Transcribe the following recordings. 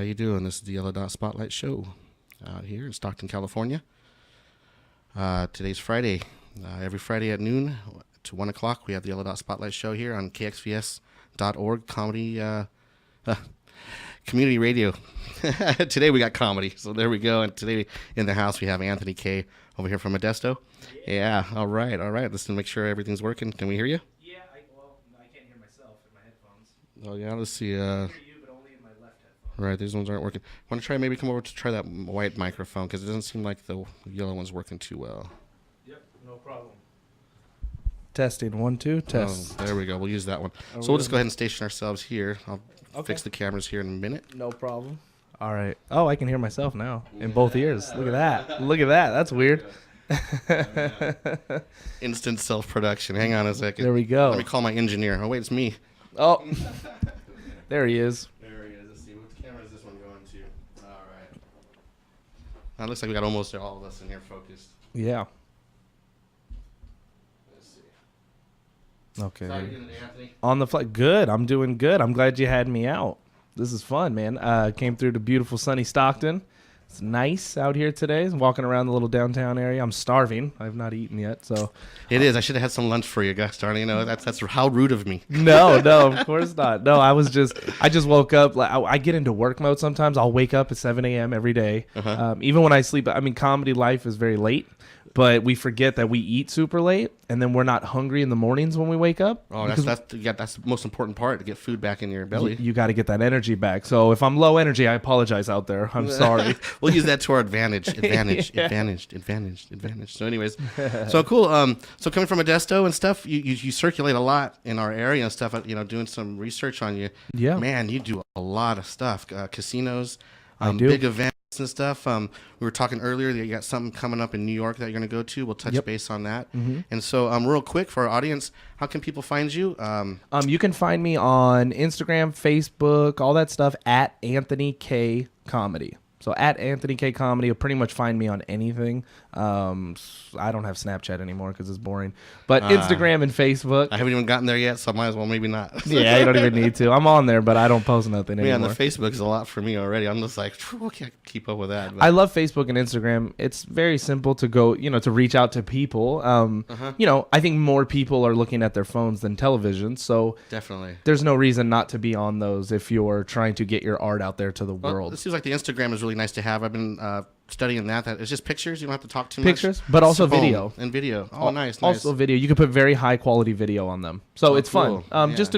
you doing? This is the Yellow Dot Spotlight Show out here in Stockton, California. Today's Friday. Every Friday at noon to 1 o'clock, we have the Yellow Dot Spotlight Show here on KXVS.org, community radio. Today we got comedy, so there we go. And today in the house we have Anthony K. over here from Modesto. Yeah, all right. Let's make sure everything's working. Can we hear you? Yeah, I can't hear myself in my headphones. Oh, yeah, let's see. I can hear you, but only in my left headphone. Right, these ones aren't working. Want to maybe come over to try that white microphone, because it doesn't seem like the yellow one's working too well. Yep, no problem. Testing, 1, 2, test. Oh, there we go. We'll use that one. So we'll just go ahead and station ourselves here. I'll fix the cameras here in a minute. No problem. All right. Oh, I can hear myself now in both ears. Look at that. Look at that. That's weird. Instant self-production. Hang on a second. There we go. Let me call my engineer. Oh, wait, it's me. Oh, there he is. There he is. Let's see. What camera is this one going to? All right. Now, it looks like we got almost all of us in here focused. Yeah. Let's see. Okay. How are you doing today, Anthony? On the flight. Good. I'm doing good. I'm glad you had me out. This is fun, man. Came through to beautiful sunny Stockton. It's nice out here today. I'm walking around the little downtown area. I'm starving. I've not eaten yet, so It is. I should have had some lunch for you guys, darling. You know, that's how rude of me. No, of course not. No, I just woke up. Like I get into work mode sometimes. I'll wake up at 7 a.m. every day. Even when I sleep. I mean, comedy life is very late, but we forget that we eat super late, and then we're not hungry in the mornings when we wake up. Oh, that's the most important part, to get food back in your belly. You got to get that energy back. So if I'm low energy, I apologize out there. I'm sorry. We'll use that to our advantage. Advantage. So anyways, so cool. So coming from Modesto and stuff, you circulate a lot in our area and stuff, doing some research on you. Yeah. Man, you do a lot of stuff. Casinos, I do. big events and stuff. We were talking earlier that you got something coming up in New York that you're going to go to. We'll touch base on that. And so real quick for our audience, how can people find you? You can find me on Instagram, Facebook, all that stuff at Anthony K Comedy. So at Anthony K Comedy, you'll pretty much find me on anything. I don't have Snapchat anymore because it's boring. But Instagram and Facebook. I haven't even gotten there yet, so I might as well maybe not. Yeah, you don't even need to. I'm on there, but I don't post nothing anymore. Yeah, the Facebook is a lot for me already. I'm just like, I can't keep up with that. But I love Facebook and Instagram. It's very simple to go, to reach out to people. I think more people are looking at their phones than television. So definitely, there's no reason not to be on those if you're trying to get your art out there to the world. It seems like the Instagram is really nice to have. I've been studying that it's just pictures. You don't have to talk too much. Pictures, but also video. And video. Oh, nice. Also video. You can put very high quality video on them. So it's cool. fun. Just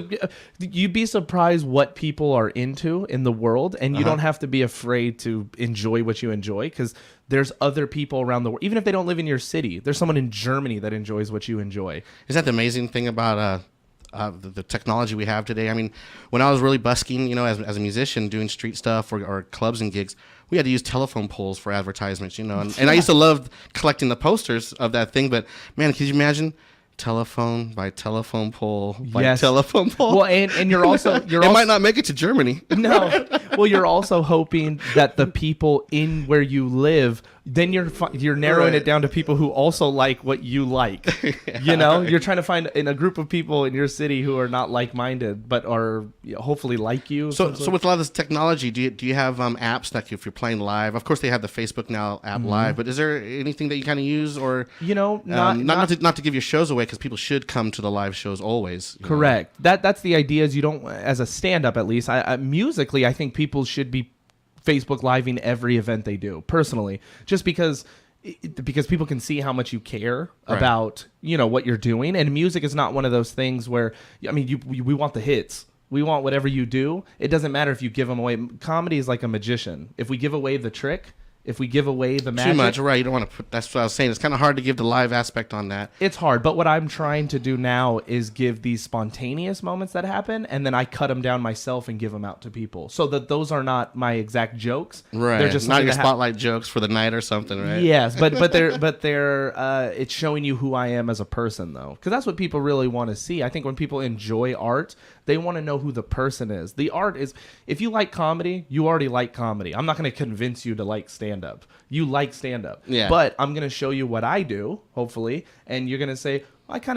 you'd be surprised what people are into in the world, and you don't have to be afraid to enjoy what you enjoy, because there's other people around the world. Even if they don't live in your city, there's someone in Germany that enjoys what you enjoy. Is that the amazing thing about the technology we have today? I mean, when I was really busking, as a musician doing street stuff or clubs and gigs, we had to use telephone poles for advertisements, and I used to love collecting the posters of that thing. But man, could you imagine telephone by telephone pole by telephone pole? Well, and it might not make it to Germany. No. Well, you're also hoping that the people in where you live, then you're narrowing it down to people who also like what you like. You're trying to find in a group of people in your city who are not like-minded but are hopefully like you. So with a lot of this technology, do you have apps that if you're playing live? Of course, they have the Facebook Now app Live, but is there anything that you kind of use, or not to give your shows away, because people should come to the live shows always? Correct. That's the idea. Is you don't, as a stand-up at least, musically, I think people should be Facebook Living every event they do, personally, just because people can see how much you care about what you're doing. And music is not one of those things where, we want the hits. We want whatever you do. It doesn't matter if you give them away. Comedy is like a magician. If we give away the trick, if we give away the magic. Too much, right? You don't want to put. That's what I was saying. It's kind of hard to give the live aspect on that. It's hard, but what I'm trying to do now is give these spontaneous moments that happen, and then I cut them down myself and give them out to people, so that those are not my exact jokes. Right. They're just not your spotlight jokes for the night or something, right? Yes, but they're it's showing you who I am as a person, though, because that's what people really want to see. I think when people enjoy art, they want to know who the person is. The art is, if you like comedy, you already like comedy. I'm not going to convince you to like stand-up. You like stand-up. Yeah. But I'm going to show you what I do, hopefully, and you're going to say,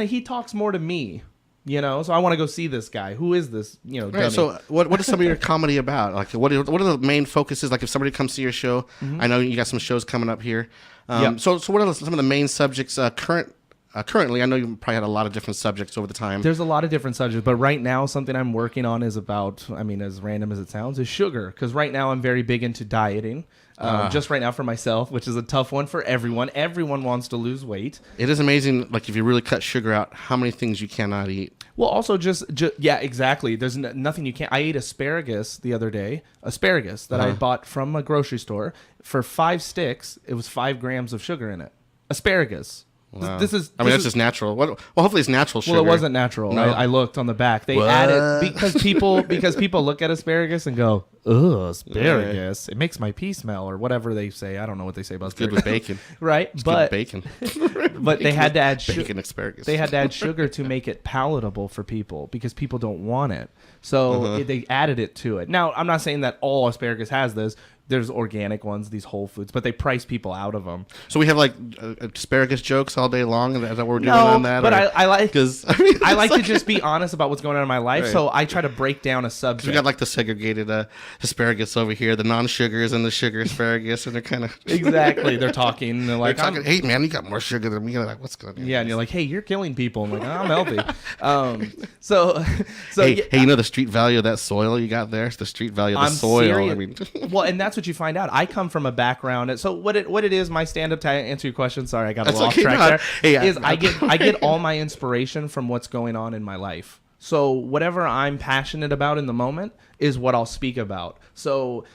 he talks more to me. So I want to go see this guy. Who is this, dummy? Right. So what is some of your comedy about? Like what are the main focuses? Like if somebody comes to your show, I know you got some shows coming up here. Yep. So what are some of the main subjects currently? I know you probably had a lot of different subjects over the time. There's a lot of different subjects, but right now something I'm working on is about, as random as it sounds, is sugar. Because right now I'm very big into dieting. Just right now for myself, which is a tough one for everyone. Everyone wants to lose weight. It is amazing, like if you really cut sugar out, how many things you cannot eat. Well, also yeah, exactly. There's nothing you can't. I ate asparagus the other day. Asparagus that I bought from a grocery store for 5 sticks. It was 5 grams of sugar in it. Asparagus. Wow. That's just natural. Well, hopefully it's natural sugar. Well, it wasn't natural. No? I looked on the back. They added because people look at asparagus and go, "Ugh, asparagus. It makes my pee smell," or whatever they say. I don't know what they say about asparagus. Good with bacon, right? It's but good with bacon. But they had to add bacon asparagus. They had to add sugar to make it palatable for people because people don't want it. So they added it to it. Now, I'm not saying that all asparagus has this. There's organic ones, these whole foods, but they price people out of them. So we have like asparagus jokes all day long. Is that what we're doing on that? But I like because I like to just be honest about what's going on in my life. Right. So I try to break down a subject. We got like the segregated asparagus over here, the non-sugars and the sugar asparagus, and they're kind of exactly. They're talking. And they're like, they're talking, "Hey man, you got more sugar than me." You're like, what's going on? Yeah, and you're like, "Hey, you're killing people." I'm like, "I'm healthy." So hey, you know the street value of that soil you got there? It's the street value of the soil. Serious. I mean, well, and that's what you find out. I come from a background. So what it is, my stand-up, to answer your question, sorry, I got a little off track there, is I get all my inspiration from what's going on in my life. So whatever I'm passionate about in the moment is what I'll speak about. So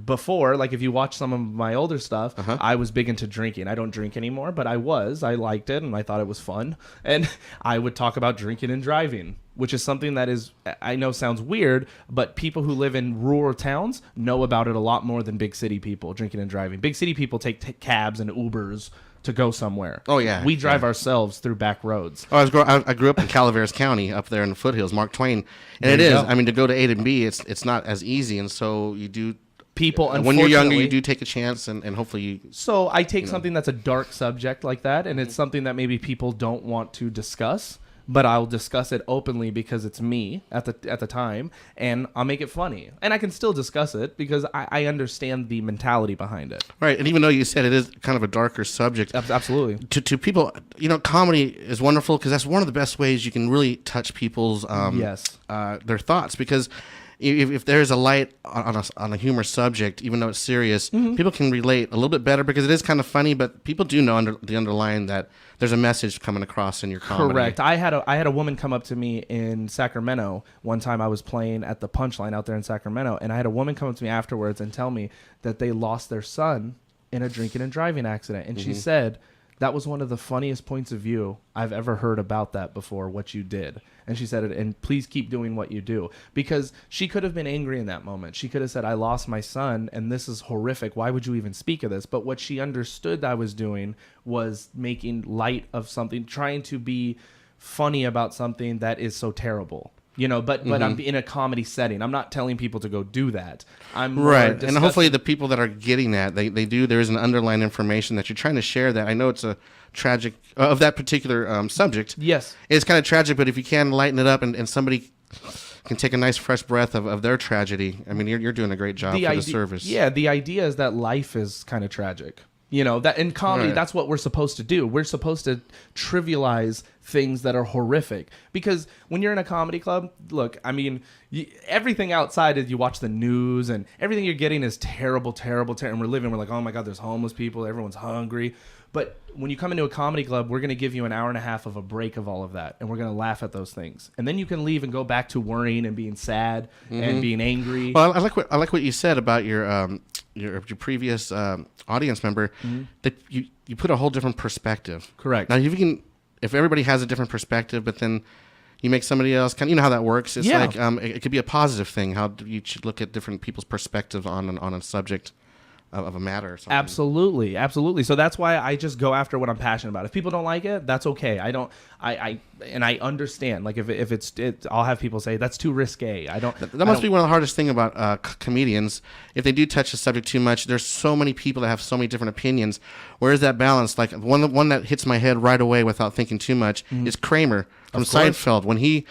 before, like if you watch some of my older stuff, I was big into drinking. I don't drink anymore, but I liked it and I thought it was fun. And I would talk about drinking and driving, which is something that is, I know sounds weird, but people who live in rural towns know about it a lot more than big city people, drinking and driving. Big city people take cabs and Ubers to go somewhere. Oh, yeah. We drive ourselves through back roads. Oh, I grew up in Calaveras County up there in the foothills, Mark Twain. And it is. Go. I mean, to go to A to B, it's not as easy. And so you do... People, when you're younger, you do take a chance, and hopefully you... So I take something that's a dark subject like that, and it's something that maybe people don't want to discuss, but I'll discuss it openly because it's me at the time, and I'll make it funny. And I can still discuss it because I understand the mentality behind it. Right, and even though you said it is kind of a darker subject... Absolutely. To people, comedy is wonderful because that's one of the best ways you can really touch people's their thoughts, because... If there's a light on a humor subject, even though it's serious, people can relate a little bit better because it is kind of funny. But people do know the underlying that there's a message coming across in your comedy. Correct. I had a woman come up to me in Sacramento one time. I was playing at the Punchline out there in Sacramento, and I had a woman come up to me afterwards and tell me that they lost their son in a drinking and driving accident, and she said, "That was one of the funniest points of view I've ever heard about that before, what you did." And she said it, and please keep doing what you do. Because she could have been angry in that moment. She could have said, "I lost my son, and this is horrific. Why would you even speak of this?" But what she understood I was doing was making light of something, trying to be funny about something that is so terrible. But I'm in a comedy setting. I'm not telling people to go do that. I'm right, and hopefully the people that are getting that, they do. There is an underlying information that you're trying to share. That I know it's a tragic of that particular subject. Yes, it's kind of tragic, but if you can lighten it up and somebody can take a nice fresh breath of their tragedy, I mean, you're doing a great job for the service. Yeah, the idea is that life is kind of tragic. That in comedy, that's what we're supposed to do. We're supposed to trivialize things that are horrific. Because when you're in a comedy club, look, I mean, everything outside is you watch the news and everything you're getting is terrible, terrible, terrible. And we're like, oh my God, there's homeless people. Everyone's hungry. But when you come into a comedy club, we're going to give you an hour and a half of a break of all of that. And we're going to laugh at those things. And then you can leave and go back to worrying and being sad and being angry. Well, I like what you said about your previous audience member, that you put a whole different perspective. Correct. Now, if everybody has a different perspective, but then you make somebody else you know how that works. It's like it could be a positive thing. How you should look at different people's perspectives on a subject. of a matter or something. Absolutely. So that's why I just go after what I'm passionate about. If people don't like it, that's okay. I understand. Like if it's I'll have people say that's too risque. That must be one of the hardest thing about comedians. If they do touch the subject too much, there's so many people that have so many different opinions. Where is that balance? Like one that hits my head right away without thinking too much is Kramer from Seinfeld. When he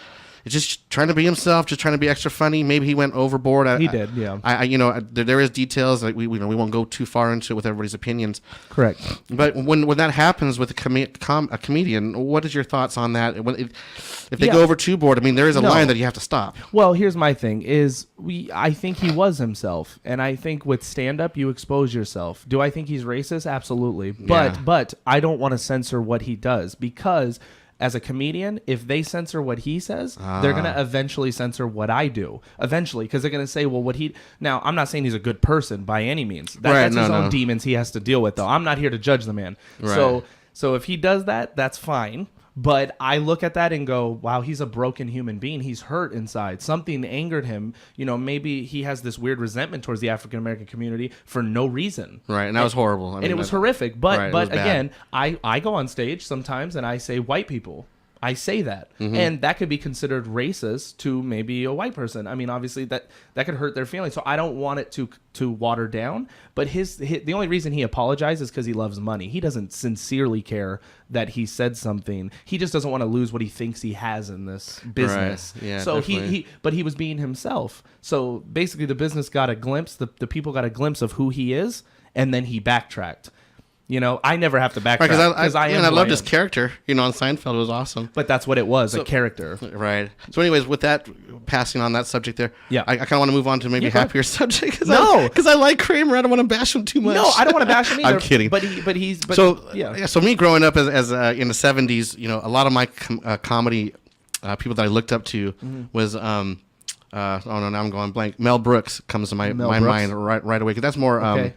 is just trying to be himself, just trying to be extra funny. Maybe he went overboard. He did, yeah. There is details that we won't go too far into it with everybody's opinions. Correct. But when that happens with a comedian, what is your thoughts on that? If they go over too board, I mean, there is a line that you have to stop. Well, here's my thing: I think he was himself, and I think with stand-up you expose yourself. Do I think he's racist? Absolutely, but I don't want to censor what he does because, as a comedian, if they censor what he says, they're going to eventually censor what I do. Eventually, because they're going to say, well, what he... Now, I'm not saying he's a good person by any means. That's his own demons he has to deal with, though. I'm not here to judge the man. Right. So if he does that, that's fine. But I look at that and go, wow, he's a broken human being. He's hurt inside. Something angered him. Maybe he has this weird resentment towards the African-American community for no reason. Right, and that was horrible. And it was horrific. But again, I go on stage sometimes and I say white people. I say that. Mm-hmm. And that could be considered racist to maybe a white person. I mean, obviously that could hurt their feelings. So I don't want it to water down. But the only reason he apologized is because he loves money. He doesn't sincerely care that he said something. He just doesn't want to lose what he thinks he has in this business. Right. Yeah, so but he was being himself. So basically the business got a glimpse, the people got a glimpse of who he is, and then he backtracked. I never have to backtrack because I loved his character. On Seinfeld, it was awesome. But that's what it was, a character. Right. So, anyways, with that, passing on that subject there, yeah, I kind of want to move on to maybe happier subject. Because I like Kramer. I don't want to bash him too much. No, I don't want to bash him either. I'm kidding. So me growing up as in the '70s, a lot of my comedy people that I looked up to was now I'm going blank. Mel Brooks comes to my mind right away because that's more.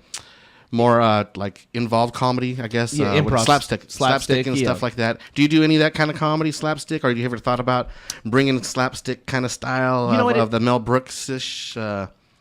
More like involved comedy, I guess. Improv. Slapstick and stuff like that. Do you do any of that kind of comedy, slapstick, or have you ever thought about bringing slapstick kind of style of the Mel Brooks-ish?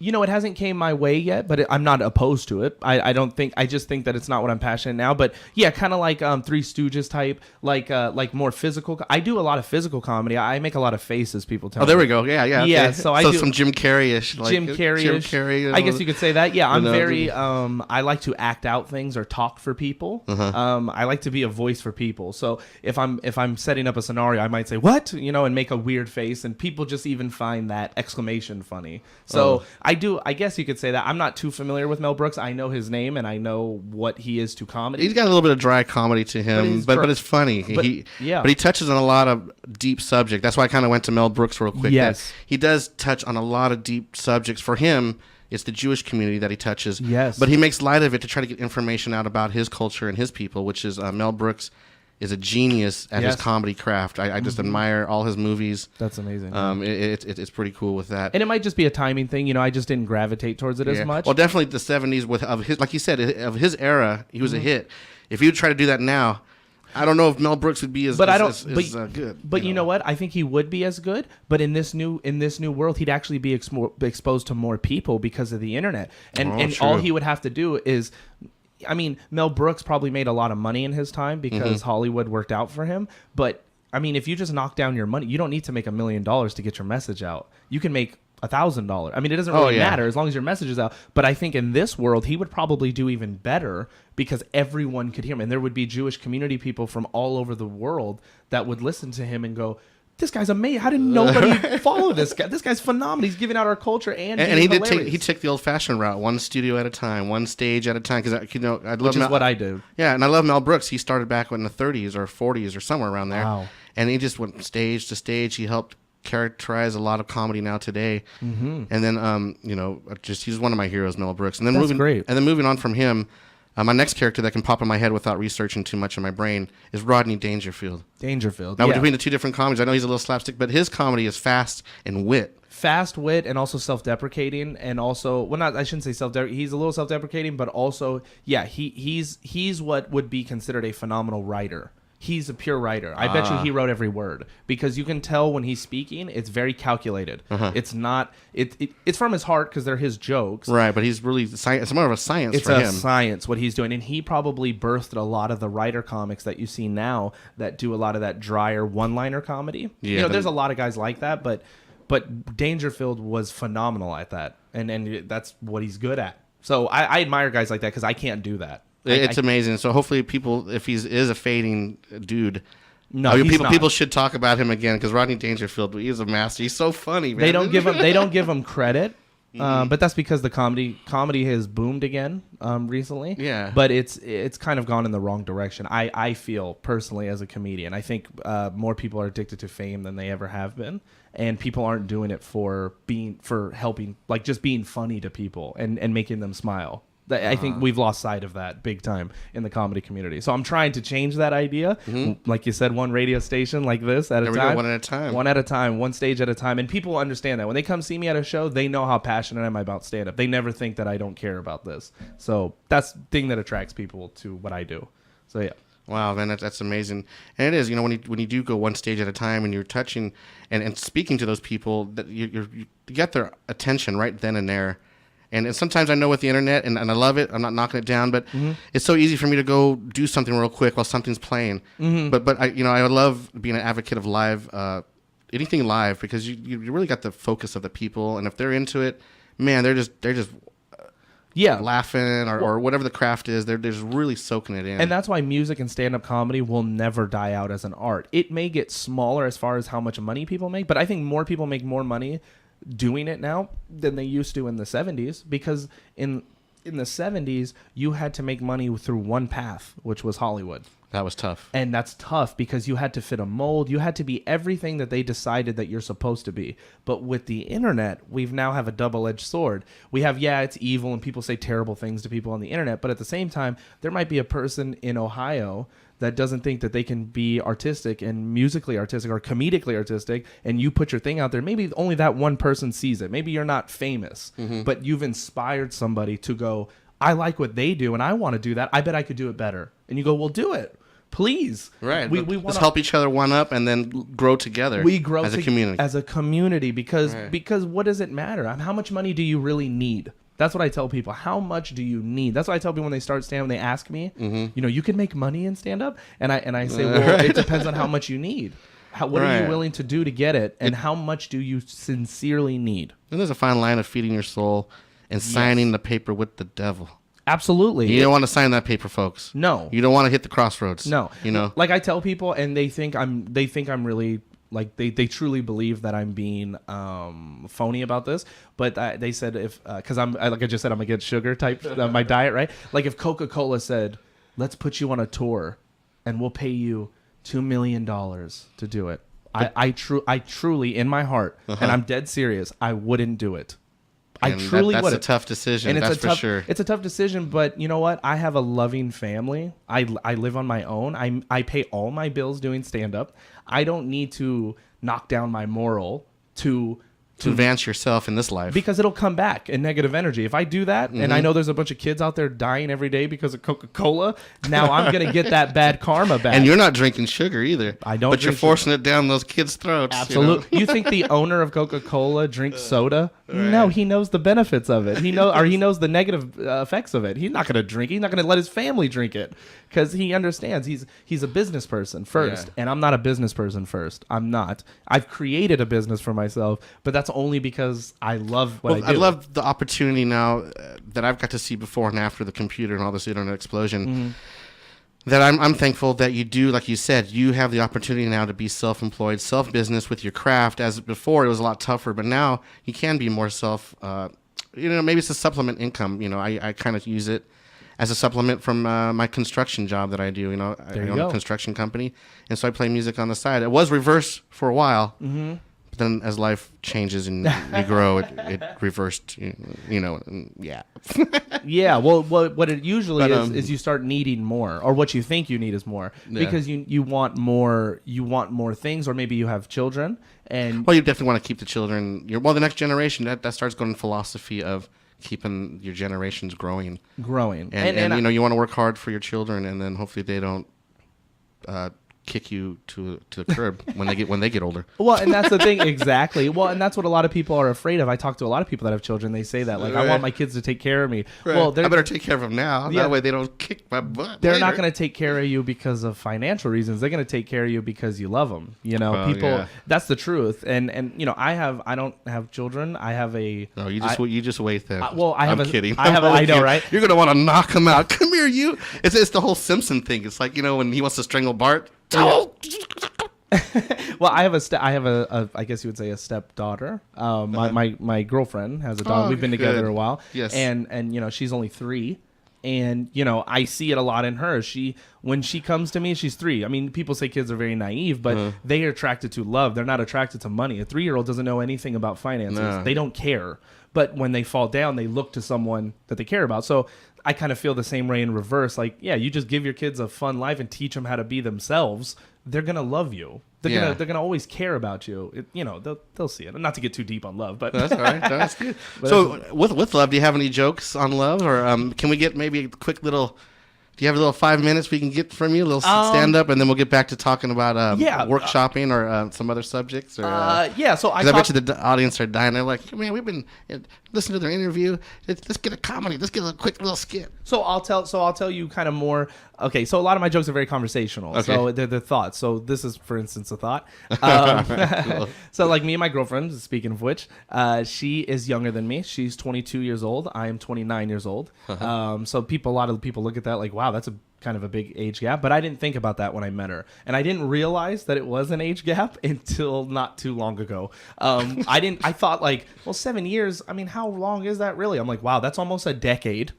It hasn't came my way yet, but I'm not opposed to it. I just think that it's not what I'm passionate now. But yeah, kind of like Three Stooges type, like more physical. I do a lot of physical comedy. I make a lot of faces. People tell me. Oh, there we go. Yeah. Yeah. Okay. So I do some Jim Carrey-ish. Jim Carrey. I guess you could say that. Yeah, I'm very. I like to act out things or talk for people. Uh-huh. I like to be a voice for people. So if I'm setting up a scenario, I might say what, and make a weird face, and people just even find that exclamation funny. So. I guess you could say that. I'm not too familiar with Mel Brooks. I know his name and I know what he is to comedy. He's got a little bit of dry comedy to him, but it's funny. But he touches on a lot of deep subject. That's why I kind of went to Mel Brooks real quick. Yes. He does touch on a lot of deep subjects. For him, it's the Jewish community that he touches. Yes. But he makes light of it to try to get information out about his culture and his people, which is Mel Brooks is a genius at his comedy craft. I just admire all his movies. That's amazing. It's pretty cool with that. And it might just be a timing thing. I just didn't gravitate towards it as much. Well, definitely the 70s of his, like you said, of his era, he was a hit. If you try to do that now, I don't know if Mel Brooks would be as good. But you know what? I think he would be as good. But in this new world, he'd actually be exposed to more people because of the internet. And all he would have to do is... I mean, Mel Brooks probably made a lot of money in his time because Hollywood worked out for him. But, I mean, if you just knock down your money, you don't need to make $1 million to get your message out. You can make $1,000. I mean, it doesn't really matter as long as your message is out. But I think in this world, he would probably do even better because everyone could hear him. And there would be Jewish community people from all over the world that would listen to him and go, this guy's amazing. How did nobody follow this guy? This guy's phenomenal. He's giving out our culture and he took the old-fashioned route, one studio at a time, one stage at a time. Because I love what I do. Yeah, and I love Mel Brooks. He started back in the 30s or 40s or somewhere around there. Wow. And he just went stage to stage. He helped characterize a lot of comedy now today. Mm-hmm. And then he's one of my heroes, Mel Brooks. And then moving on from him. My next character that can pop in my head without researching too much in my brain is Rodney Dangerfield. Now, between the two different comedies, I know he's a little slapstick, but his comedy is fast and wit. Fast wit and also self-deprecating, and also, I shouldn't say self-deprecating. He's a little self-deprecating, but also, he's what would be considered a phenomenal writer. He's a pure writer. I bet you he wrote every word, because you can tell when he's speaking, it's very calculated. It's not. It's from his heart because they're his jokes. Right, but he's really it's more of a science It's for him. a science what he's doing, and he probably birthed a lot of the writer comics that you see now that do a lot of that drier one-liner comedy. Yeah, there's a lot of guys like that, but Dangerfield was phenomenal at that, and that's what he's good at. So I admire guys like that because I can't do that. It's amazing. So hopefully people, if he is a fading dude, no, he's not. people should talk about him again, because Rodney Dangerfield, he's a master. He's so funny, man. They don't give him credit. But that's because the comedy has boomed again recently. Yeah. But it's kind of gone in the wrong direction. I feel personally as a comedian. I think more people are addicted to fame than they ever have been, and people aren't doing it for helping, like just being funny to people and making them smile. I think we've lost sight of that big time in the comedy community. So I'm trying to change that idea. Like you said, one radio station like this at a time. One at a time. One at a time, one stage at a time. And people understand that. When they come see me at a show, they know how passionate I am about stand-up. They never think that I don't care about this. So that's the thing that attracts people to what I do. So, yeah. Wow, man, that's amazing. And it is, when you do go one stage at a time and you're touching and speaking to those people, that you get their attention right then and there. And sometimes I know with the internet, and I love it, I'm not knocking it down, but it's so easy for me to go do something real quick while something's playing. But I love being an advocate of live, anything live, because you really got the focus of the people, and if they're into it, man, they're just laughing or whatever the craft is, they're just really soaking it in. And that's why music and stand-up comedy will never die out as an art. It may get smaller as far as how much money people make, but I think more people make more money doing it now than they used to in the 70s, because in the 70s you had to make money through one path, which was Hollywood. That was tough. And that's tough because you had to fit a mold. You had to be everything that they decided that you're supposed to be. But with the internet, we've now have a double-edged sword. We have, it's evil and people say terrible things to people on the internet, but at the same time, there might be a person in Ohio that doesn't think that they can be artistic and musically artistic or comedically artistic, and you put your thing out there. Maybe only that one person sees it. Maybe you're not famous, but you've inspired somebody to go, I like what they do and I want to do that. I bet I could do it better. And you go, well, do it. Please. Right. Let's help each other one up and then grow together. We grow as a community. As a community, because what does it matter? How much money do you really need? That's what I tell people. How much do you need? That's what I tell people when they start stand-up. They ask me, you can make money in stand-up? And I say, well, it depends on how much you need. What are you willing to do to get it? And how much do you sincerely need? And there's a fine line of feeding your soul and signing the paper with the devil. Absolutely. You don't want to sign that paper, folks. No. You don't want to hit the crossroads. No. Like I tell people, and they think I'm really, like they truly believe that I'm being phony about this. But they said because like I just said, I'm against sugar type my diet, right? Like if Coca-Cola said, let's put you on a tour and we'll pay you $2 million to do it. I truly in my heart, and I'm dead serious, I wouldn't do it. I truly would. That's a tough decision. And that's for sure. It's a tough decision, but you know what? I have a loving family. I live on my own. I pay all my bills doing stand-up. I don't need to knock down my moral to advance yourself in this life, because it'll come back in negative energy. If I do that, and I know there's a bunch of kids out there dying every day because of Coca-Cola, now I'm gonna get that bad karma back. And you're not drinking sugar either. I don't. But you're forcing it down those kids' throats. Absolutely. You think the owner of Coca-Cola drinks soda? Right. No, he knows the benefits of it. He knows the negative effects of it. He's not gonna drink it. He's not gonna let his family drink it because he understands he's a business person first, and I'm not a business person first. I'm not. I've created a business for myself, but that's only because I love what I do. I love the opportunity now that I've got to see before and after the computer and all this internet explosion. That I'm thankful that you do, like you said, you have the opportunity now to be self-employed, self-business with your craft. As before, it was a lot tougher, but now you can be more maybe it's a supplement income. I kind of use it as a supplement from my construction job that I do. I own a construction company, and so I play music on the side. It was reversed for a while. But then as life changes and you grow, it reversed, yeah. Yeah, well, what it usually is you start needing more, or what you think you need is more, because you want more things, or maybe you have children. And well, you definitely want to keep the children, the next generation, that starts going philosophy of keeping your generations growing. And you want to work hard for your children, and then hopefully they don't kick you to the curb when they get older. Well, and that's the thing, exactly. Well, and that's what a lot of people are afraid of. I talk to a lot of people that have children. They say that, like, I want my kids to take care of me. Right. Well, I better take care of them now. Yeah. That way they don't kick my butt. They're not going to take care of you because of financial reasons. They're going to take care of you because you love them. You know, people. That's the truth. And you know, I don't have children. I have a. No, you just wait there. I'm kidding. I know, right? You're gonna want to knock him out. Come here, you. It's the whole Simpson thing. It's like, you know, when he wants to strangle Bart. Yeah. Well, I have I guess you would say a stepdaughter. My girlfriend has a daughter. We've been together a while. Yes. And you know, she's only 3. And you know, I see it a lot in her. When she comes to me, she's 3. I mean, people say kids are very naive, but they are attracted to love. They're not attracted to money. A 3-year-old doesn't know anything about finances. No. They don't care. But when they fall down, they look to someone that they care about. So I kind of feel the same way in reverse. Like, yeah, you just give your kids a fun life and teach them how to be themselves. They're gonna love you. They're gonna always care about you. You know, they'll see it. Not to get too deep on love, but that's all right. That's good. So with love, do you have any jokes on love, or can we get maybe a quick little? Do you have a little 5 minutes we can get from you, a little stand up, and then we'll get back to talking about workshopping or some other subjects? Or, So I bet you the audience are dying. They're like, man, we've been listening to their interview. Let's get a comedy. Let's get a quick little skit. So I'll tell you kind of more. Okay, so a lot of my jokes are very conversational. Okay. So they're thoughts. So this is, for instance, a thought. Cool. So like me and my girlfriend, speaking of which, she is younger than me. She's 22 years old. I am 29 years old. So a lot of people look at that like, wow, that's a kind of a big age gap, but I didn't think about that when I met her, and I didn't realize that it was an age gap until not too long ago. I thought like, well, 7 years, I mean, how long is that really? I'm like, wow, that's almost a decade.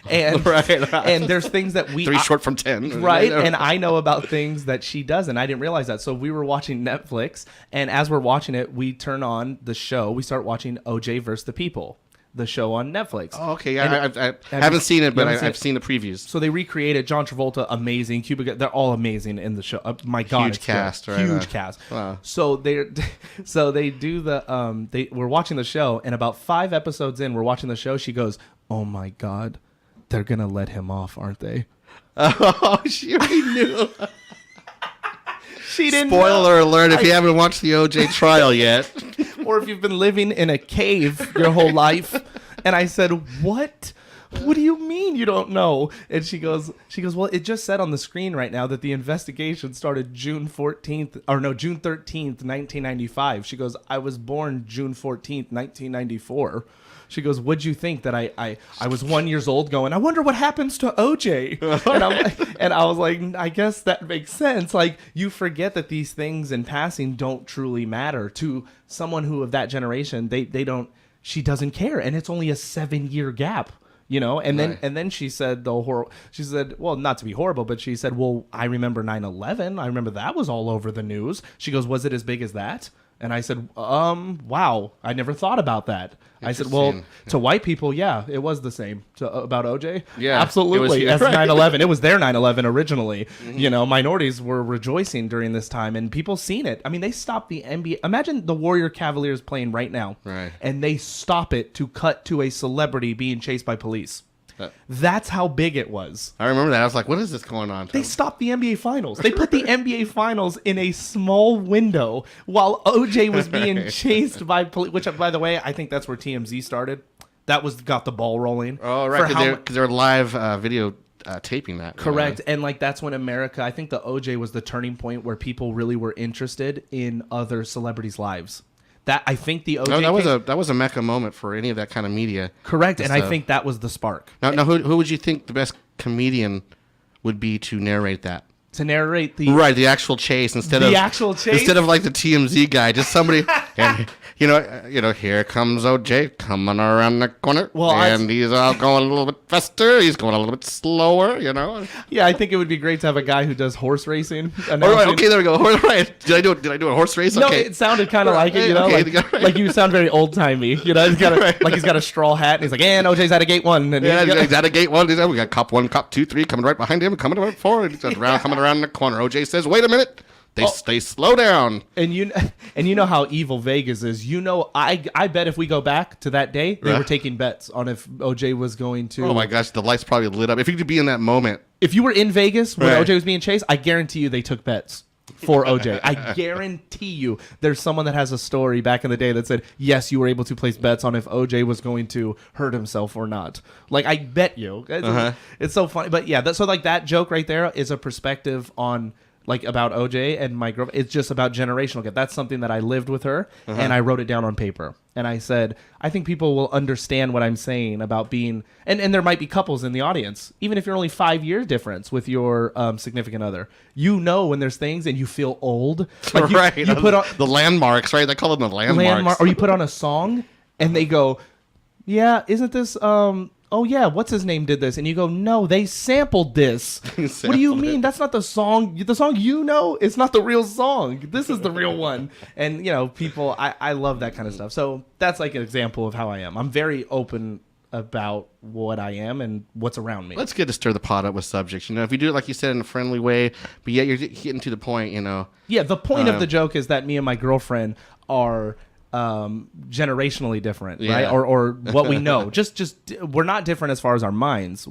And and there's things that 3 short from 10, right? And I know about things that she doesn't. I didn't realize that. So we were watching Netflix, and as we're watching it, we turn on the show. We start watching OJ versus the People, the show on Netflix. Oh, okay. Yeah, I haven't seen it, but I've seen the previews. So they recreated John Travolta, amazing. Cuba, they're all amazing in the show. My God, huge cast, right? Huge cast. Wow. So they do the we're watching the show, and about 5 episodes in, we're watching the show. She goes, "Oh my God, they're gonna let him off, aren't they?" Oh, she already knew. She didn't. Spoiler alert! If you haven't watched the OJ trial yet, or if you've been living in a cave your whole life. And I said, "What? What do you mean you don't know?" And she goes, "Well, it just said on the screen right now that the investigation started June 13th, 1995." She goes, "I was born June 14th, 1994." She goes, "What'd you think that I was 1 year old going, I wonder what happens to OJ?" And I was like, I guess that makes sense. Like, you forget that these things in passing don't truly matter to someone who of that generation. They don't. She doesn't care, and it's only a 7-year gap. You know, and then she said she said, well, not to be horrible, but she said, well, I remember 9/11. I remember that was all over the news. She goes, was it as big as that? And I said, wow, I never thought about that. I said, well, to white people, yeah, it was the same about OJ. Yeah, absolutely. As 9/11, it was their 9/11 originally. Mm-hmm. You know, minorities were rejoicing during this time, and people seen it. I mean, they stopped the NBA. Imagine the Warrior Cavaliers playing right now, and they stop it to cut to a celebrity being chased by police. That's how big it was. I remember that. I was like, what is this going on? They stopped the NBA Finals. They put the NBA Finals in a small window while OJ was being chased by police, which, by the way, I think that's where TMZ started. That got the ball rolling. Oh, right, because they're live video taping that. Correct. And like that's when America, I think the OJ was the turning point where people really were interested in other celebrities' lives. That I think the OJ that was a mecca moment for any of that kind of media. Correct, and I think that was the spark. Now who would you think the best comedian would be to narrate that? To narrate the actual chase instead of like the TMZ guy, just somebody. And, you know, here comes OJ coming around the corner, he's all going a little bit faster. He's going a little bit slower, you know. Yeah, I think it would be great to have a guy who does horse racing. All right, okay, there we go. All right, did I do a horse race? No, okay. It sounded kind of like it, you know, like you sound very old timey. You know, he's got a straw hat, and he's like, and OJ's out of gate 1. And he's out of gate 1. We got cop 1, cop 2, 3 coming right behind him, coming right forward. He's coming around the corner. OJ says, "Wait a minute." They slow down. And you know how evil Vegas is. You know, I bet if we go back to that day, they were taking bets on if OJ was going to. Oh my gosh, the lights probably lit up. If you could be in that moment. If you were in Vegas when OJ was being chased, I guarantee you they took bets. for OJ. I guarantee you there's someone that has a story back in the day that said, yes, you were able to place bets on if OJ was going to hurt himself or not. Like, I bet you. It's so funny. But yeah, so like that joke right there is a perspective on like about OJ and my girlfriend. It's just about generational gap. That's something that I lived with her and I wrote it down on paper. And I said, I think people will understand what I'm saying about being, and there might be couples in the audience, even if you're only 5 years difference with your significant other, you know, when there's things and you feel old. Like right. You put on the landmarks, right? They call them the landmarks. Or you put on a song and they go, yeah, isn't this, oh yeah, what's his name did this? And you go, no, they sampled this. What do you mean? That's not the song. The song you know, it's not the real song. This is the real one. And, you know, people, I love that kind of stuff. So that's like an example of how I am. I'm very open about what I am and what's around me. Let's get to stir the pot up with subjects. You know, if you do it, like you said, in a friendly way, but yet you're getting to the point, you know. Yeah, the point of the joke is that me and my girlfriend are generationally different, right? Or what we know. just we're not different as far as our minds.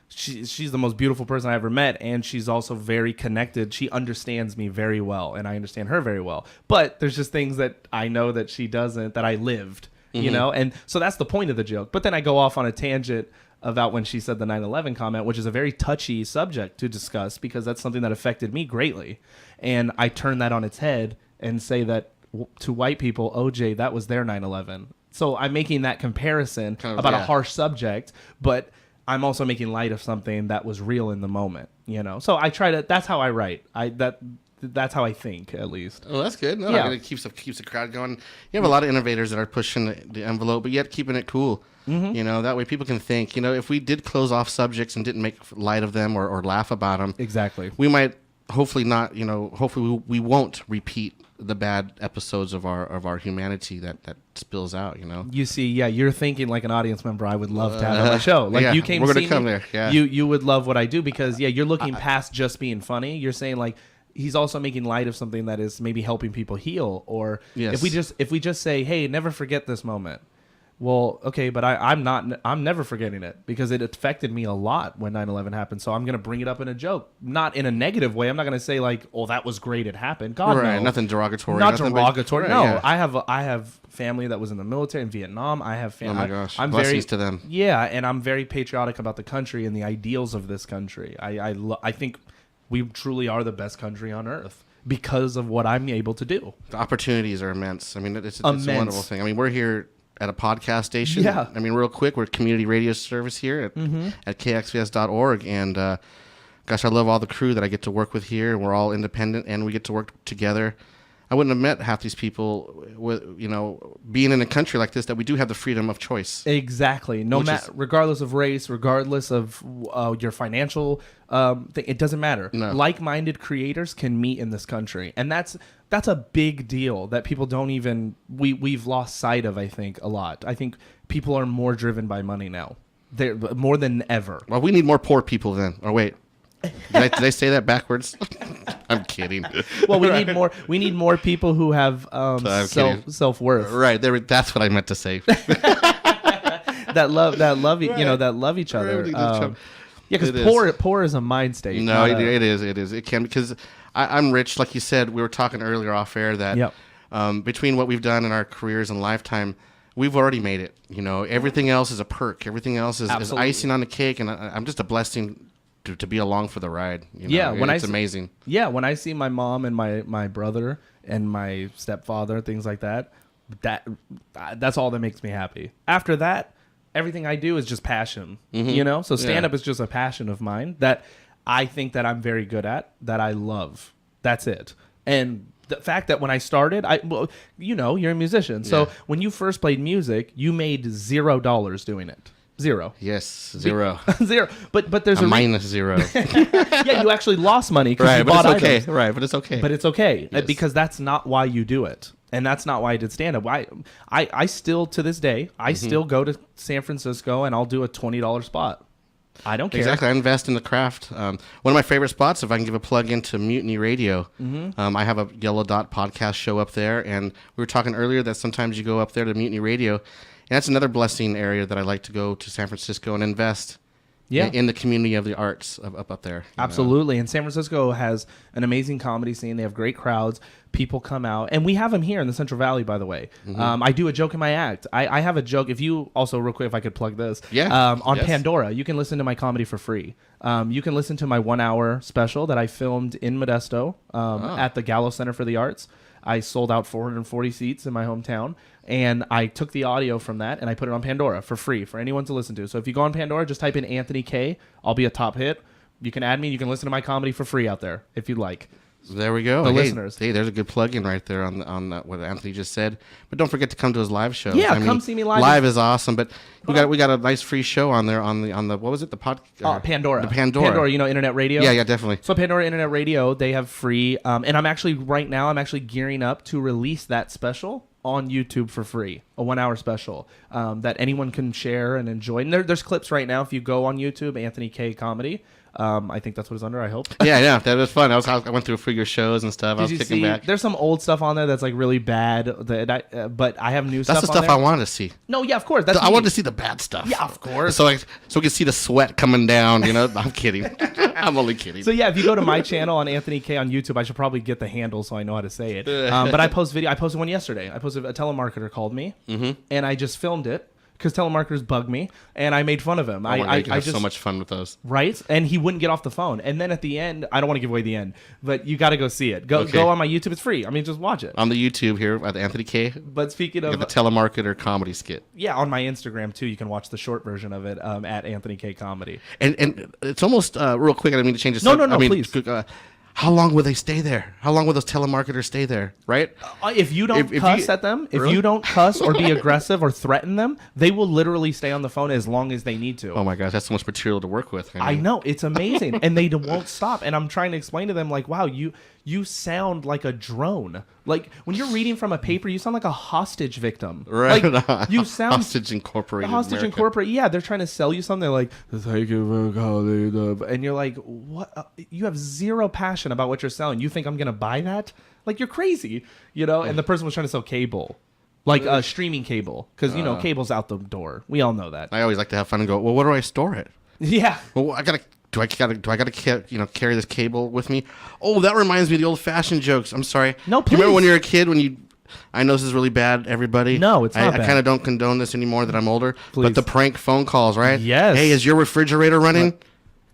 She's the most beautiful person I ever met, and she's also very connected. She understands me very well, and I understand her very well. But there's just things that I know that she doesn't, that I lived, you know? And so that's the point of the joke. But then I go off on a tangent about when she said the 9/11 comment, which is a very touchy subject to discuss because that's something that affected me greatly. And I turn that on its head and say that to white people, OJ, that was their 9/11. So I'm making that comparison about a harsh subject, but I'm also making light of something that was real in the moment, you know? So I try to, that's how I write. That's how I think, at least. Oh, that's good. No, it keeps the crowd going. You have a lot of innovators that are pushing the envelope, but yet keeping it cool. You know, that way people can think, you know, if we did close off subjects and didn't make light of them or laugh about them. Exactly. We might hopefully not, you know, hopefully we won't repeat the bad episodes of our humanity that spills out, you know. You see, you're thinking like an audience member I would love to have on my show. Like you came, we're gonna come there. Yeah, you would love what I do because you're looking past just being funny. You're saying like he's also making light of something that is maybe helping people heal. Or if we just say, hey, never forget this moment. Well, okay, but I'm never forgetting it because it affected me a lot when 9/11 happened. So I'm going to bring it up in a joke, not in a negative way. I'm not going to say like, oh, that was great. It happened. God, no. Nothing derogatory. Not derogatory. No, yeah. I have family that was in the military in Vietnam. I have family. Oh my gosh. I'm blessings to them. Yeah. And I'm very patriotic about the country and the ideals of this country. I think we truly are the best country on earth because of what I'm able to do. The opportunities are immense. I mean, it's a wonderful thing. I mean, we're here at a podcast station. Yeah. I mean, real quick, we're a community radio service here at KXVS.org. And gosh, I love all the crew that I get to work with here. We're all independent and we get to work together. I wouldn't have met half these people with, you know, being in a country like this, that we do have the freedom of choice. Exactly. Regardless of race, regardless of your financial thing, it doesn't matter. No. Like-minded creators can meet in this country. And that's a big deal that people don't even, we've lost sight of, I think, a lot. I think people are more driven by money now. They're more than ever. Well, we need more poor people then. Or wait. Did I say that backwards? I'm kidding. Well, we need more people who have self-worth. Right. That's what I meant to say. that love each other. Yeah, because poor is a mind state. No, it is. It can, because I'm rich, like you said. We were talking earlier off air that between what we've done in our careers and lifetime, we've already made it. You know, everything else is a perk. Everything else is icing on the cake, and I'm just a blessing to be along for the ride. You know? Yeah, it's amazing. Yeah, when I see my mom and my brother and my stepfather, things like that, that's all that makes me happy. After that, everything I do is just passion. You know, so stand up is just a passion of mine that I think that I'm very good at, that I love. That's it. And the fact that when I started, you know, you're a musician, so when you first played music, you made $0 doing it. Zero. Yes, zero. Zero. But there's a minus zero. Yeah, you actually lost money because you bought items. Right, but it's okay. But it's okay because that's not why you do it. And that's not why I did stand-up. I still, to this day, I still go to San Francisco and I'll do a $20 spot. I don't care. Exactly. I invest in the craft. One of my favorite spots, if I can give a plug into Mutiny Radio, I have a Yellow Dot podcast show up there. And we were talking earlier that sometimes you go up there to Mutiny Radio. And that's another blessing area that I like to go to San Francisco and invest in the community of the arts up there. Absolutely. And San Francisco has an amazing comedy scene. They have great crowds. People come out. And we have them here in the Central Valley, by the way. I do a joke in my act. I have a joke. If you also, real quick, if I could plug this. On Pandora, you can listen to my comedy for free. You can listen to my 1 hour special that I filmed in Modesto at the Gallo Center for the Arts. I sold out 440 seats in my hometown, and I took the audio from that and I put it on Pandora for free for anyone to listen to. So if you go on Pandora, just type in Anthony K. I'll be a top hit. You can add me. You can listen to my comedy for free out there if you'd like. There we go. The listeners. Hey, there's a good plug-in right there on that, what Anthony just said. But don't forget to come to his live show. Yeah, come see me live. Live is awesome, but we got a nice free show on there on the what was it, the podcast? Pandora. The Pandora. Pandora, internet radio. Yeah, definitely. So Pandora Internet Radio, they have free, and I'm actually gearing up to release that special on YouTube for free, a 1 hour special that anyone can share and enjoy. And there's clips right now if you go on YouTube, Anthony K Comedy. I think that's what it's under, I hope. Yeah, that was fun. I went through a few of your shows and stuff. I was kicking back. There's some old stuff on there that's like really bad, but I have new stuff on there. That's the stuff I wanted to see. No, yeah, of course. I wanted to see the bad stuff. Yeah, of course. So we can see the sweat coming down, I'm kidding. I'm only kidding. So yeah, if you go to my channel on Anthony K on YouTube, I should probably get the handle so I know how to say it. But I post video. I posted one yesterday. A telemarketer called me, and I just filmed it. Because telemarketers bug me, and I made fun of him. I have so much fun with those. Right? And he wouldn't get off the phone. And then at the end, I don't want to give away the end, but you got to go see it. Go on my YouTube. It's free. I mean, just watch it. On the YouTube here at Anthony K. But speaking of... the telemarketer comedy skit. Yeah, on my Instagram, too. You can watch the short version of it at Anthony K Comedy. And it's almost, real quick, I didn't mean to change this. No, please. How long will they stay there? How long will those telemarketers stay there, right? If you don't cuss at them, if you don't cuss or be aggressive or threaten them, they will literally stay on the phone as long as they need to. Oh my gosh, that's so much material to work with. I know, it's amazing. And they won't stop. And I'm trying to explain to them, like, wow, you sound like a drone. Like, when you're reading from a paper, you sound like a hostage victim. Right. Like, you sound... Hostage Incorporated. Hostage Incorporated. Yeah, they're trying to sell you something. They're like, thank you for calling. And you're like, what? You have zero passion about what you're selling. You think I'm going to buy that? Like, you're crazy. And the person was trying to sell cable. Like streaming cable. Because, cable's out the door. We all know that. I always like to have fun and go, well, where do I store it? Yeah. Well, Do I gotta carry this cable with me? Oh, that reminds me of the old-fashioned jokes. I'm sorry. No, please. Do you remember when you were a kid I know this is really bad, everybody. No, it's not bad. I kind of don't condone this anymore that I'm older. Please. But the prank phone calls, right? Yes. Hey, is your refrigerator running? What?